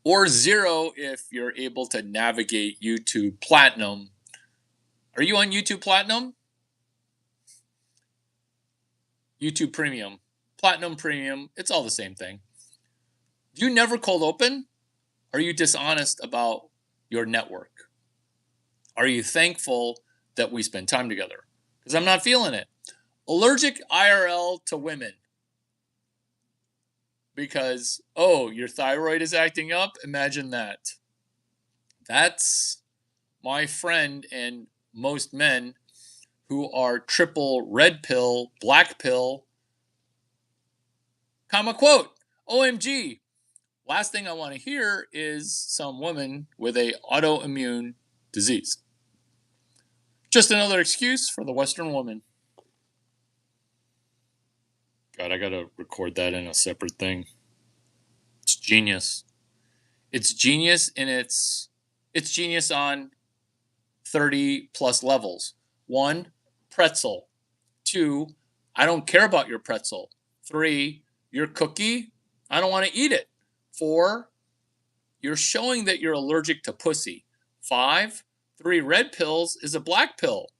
[SPEAKER 1] Or 0 if you're able to navigate YouTube Platinum. Are you on YouTube Platinum? YouTube Premium. Platinum Premium, it's all the same thing. Do you never cold open? Are you dishonest about your network? Are you thankful that we spend time together? Because I'm not feeling it. Allergic IRL to women. Because, oh, your thyroid is acting up? Imagine that. That's my friend and most men who are triple red pill, black pill, comma quote, OMG. Last thing I want to hear is some woman with a autoimmune disease. Just another excuse for the Western woman. God, I gotta record that in a separate thing. It's genius. It's genius, and it's genius on 30 plus levels. 1, pretzel. 2, I don't care about your pretzel. 3, your cookie, I don't want to eat it. 4, you're showing that you're allergic to pussy. 5, 3 red pills is a black pill.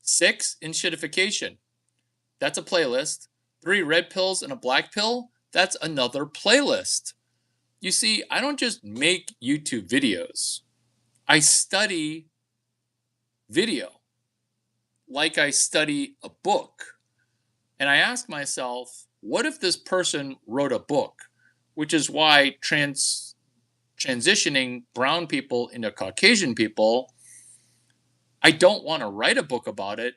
[SPEAKER 1] 6, enshittification. That's a playlist. 3 red pills and a black pill, that's another playlist. You see, I don't just make YouTube videos. I study video like I study a book. And I ask myself, what if this person wrote a book? Which is why transitioning brown people into Caucasian people, I don't want to write a book about it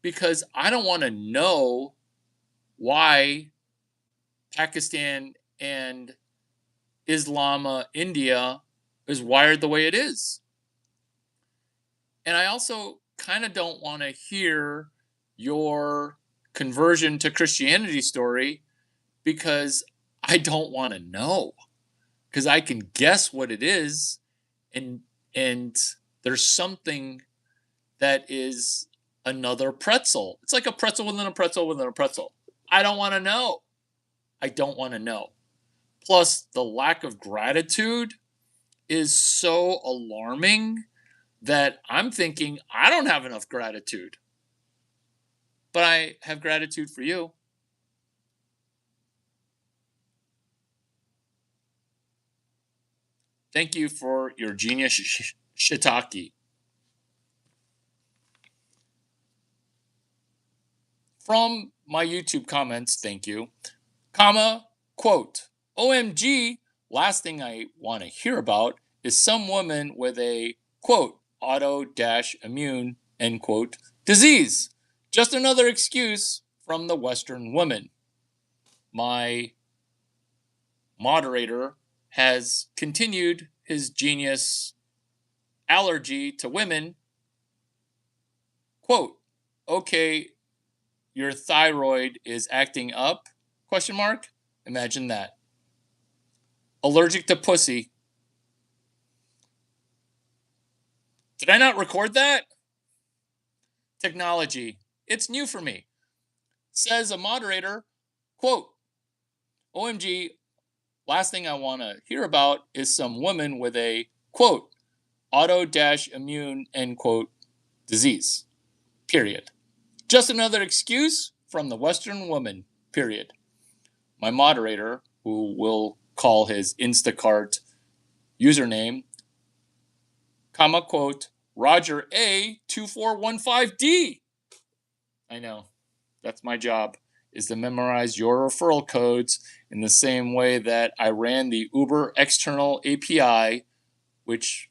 [SPEAKER 1] because I don't want to know why Pakistan and India is wired the way it is. And I also kind of don't want to hear your conversion to Christianity story because I don't want to know. Because I can guess what it is, and there's something that is another pretzel. It's like a pretzel within a pretzel within a pretzel. I don't want to know. I don't want to know. Plus, the lack of gratitude is so alarming that I'm thinking I don't have enough gratitude. But I have gratitude for you. Thank you for your genius shiitake. From my YouTube comments, thank you. Quote, OMG, last thing I want to hear about is some woman with a, quote, auto-immune, end quote, disease. Just another excuse from the Western woman. My moderator has continued his genius allergy to women. Quote, okay, your thyroid is acting up, question mark. Imagine that. Allergic to pussy. Did I not record that? Technology. It's new for me. Says a moderator, quote, OMG, last thing I want to hear about is some woman with a, quote, auto-immune, end quote, disease. Period. Just another excuse from the Western woman. Period. My moderator, who will call his Instacart username, quote, Roger A2415D. I know. That's my job, is to memorize your referral codes in the same way that I ran the Uber external API, which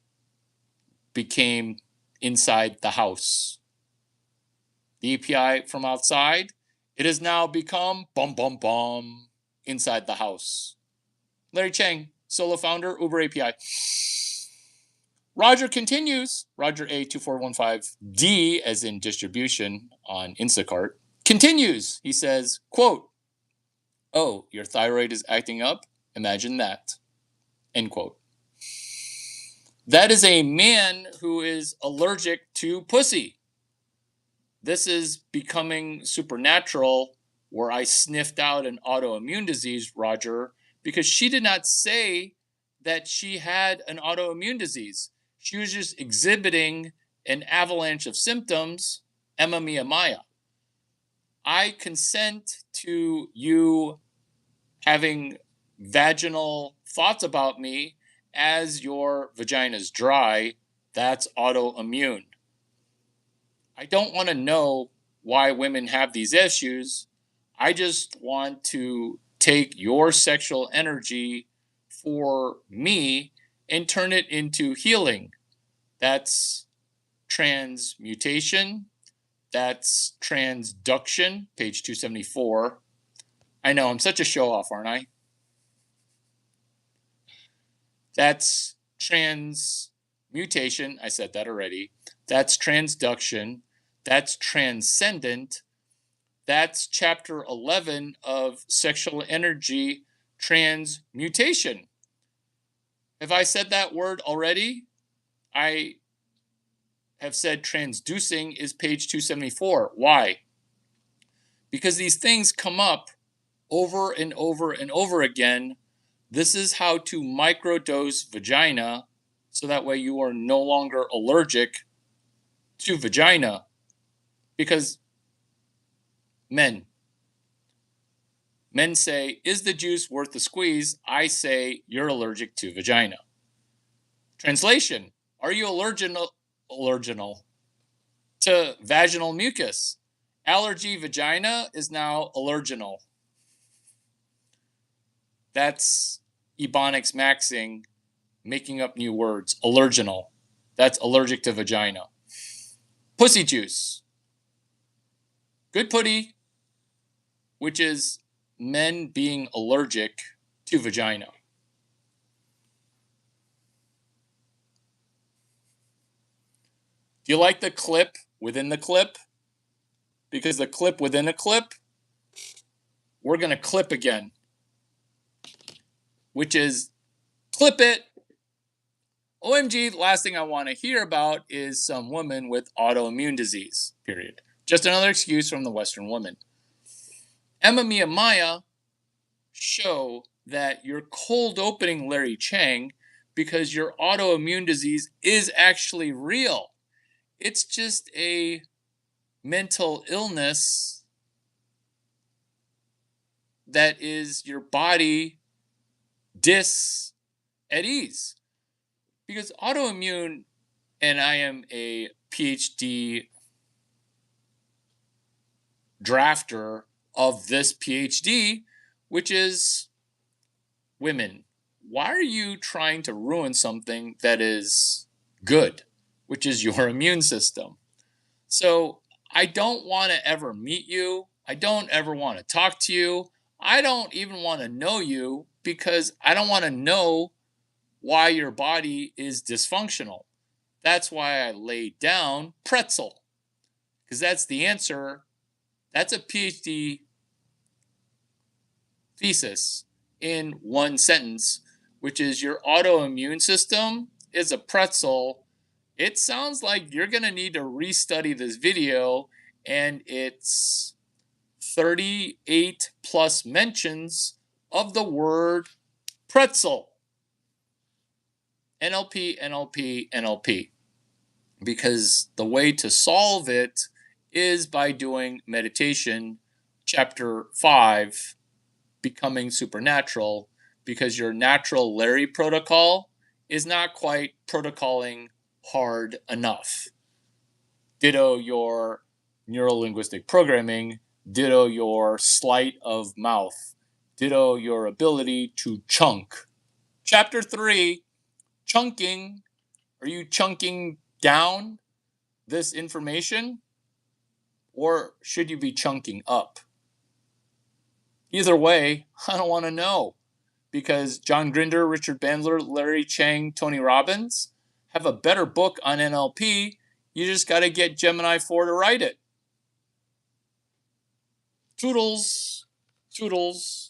[SPEAKER 1] became inside the house. The API from outside, it has now become inside the house. Larry Chang, solo founder, Uber API. Roger continues, Roger A2415D, as in distribution on Instacart, continues. He says, quote, oh, your thyroid is acting up? Imagine that, end quote. That is a man who is allergic to pussy. This is becoming supernatural, where I sniffed out an autoimmune disease, Roger, because she did not say that she had an autoimmune disease. She was just exhibiting an avalanche of symptoms, Emma Mia Maya. I consent to you having vaginal thoughts about me as your vagina's dry. That's autoimmune. I don't want to know why women have these issues. I just want to take your sexual energy for me and turn it into healing. That's transmutation. That's transduction, page 274. I know, I'm such a show off, aren't I? That's transmutation. I said that already. That's transduction. That's transcendent. That's chapter 11 of sexual energy transmutation. Have I said that word already? I have said transducing is page 274. Why? Because these things come up over and over and over again. This is how to microdose vagina so that way you are no longer allergic to vagina. Because men say, is the juice worth the squeeze? I say, you're allergic to vagina. Translation, Are you allergic to vaginal mucus? Allergy vagina is now allerginal. That's Ebonics Maxing making up new words. Allerginal. That's allergic to vagina. Pussy juice. Good putty, which is men being allergic to vagina. Do you like the clip within the clip? Because the clip within a clip, we're going to clip again, which is clip it. OMG, the last thing I want to hear about is some woman with autoimmune disease, period. Just another excuse from the Western woman. Emma Mia Maya show that you're cold opening Larry Chang because your autoimmune disease is actually real. It's just a mental illness that is your body dis at ease. Because autoimmune, and I am a PhD drafter of this PhD, which is women. Why are you trying to ruin something that is good, which is your immune system? So I don't want to ever meet you. I don't ever want to talk to you. I don't even want to know you because I don't want to know why your body is dysfunctional. That's why I laid down pretzel, because that's the answer. That's a PhD thesis in one sentence, which is your autoimmune system is a pretzel. It sounds like you're going to need to restudy this video, and it's 38 plus mentions of the word pretzel. NLP, NLP, NLP. Because the way to solve it is by doing meditation, chapter 5, becoming supernatural, because your natural Larry protocol is not quite protocoling hard enough. Ditto your neuro-linguistic programming, ditto your sleight of mouth, ditto your ability to chunk. Chapter 3, chunking. Are you chunking down this information, or should you be chunking up? Either way, I don't want to know, because John Grinder, Richard Bandler, Larry Chang, Tony Robbins have a better book on NLP. You just got to get Gemini 4 to write it. Toodles. Toodles.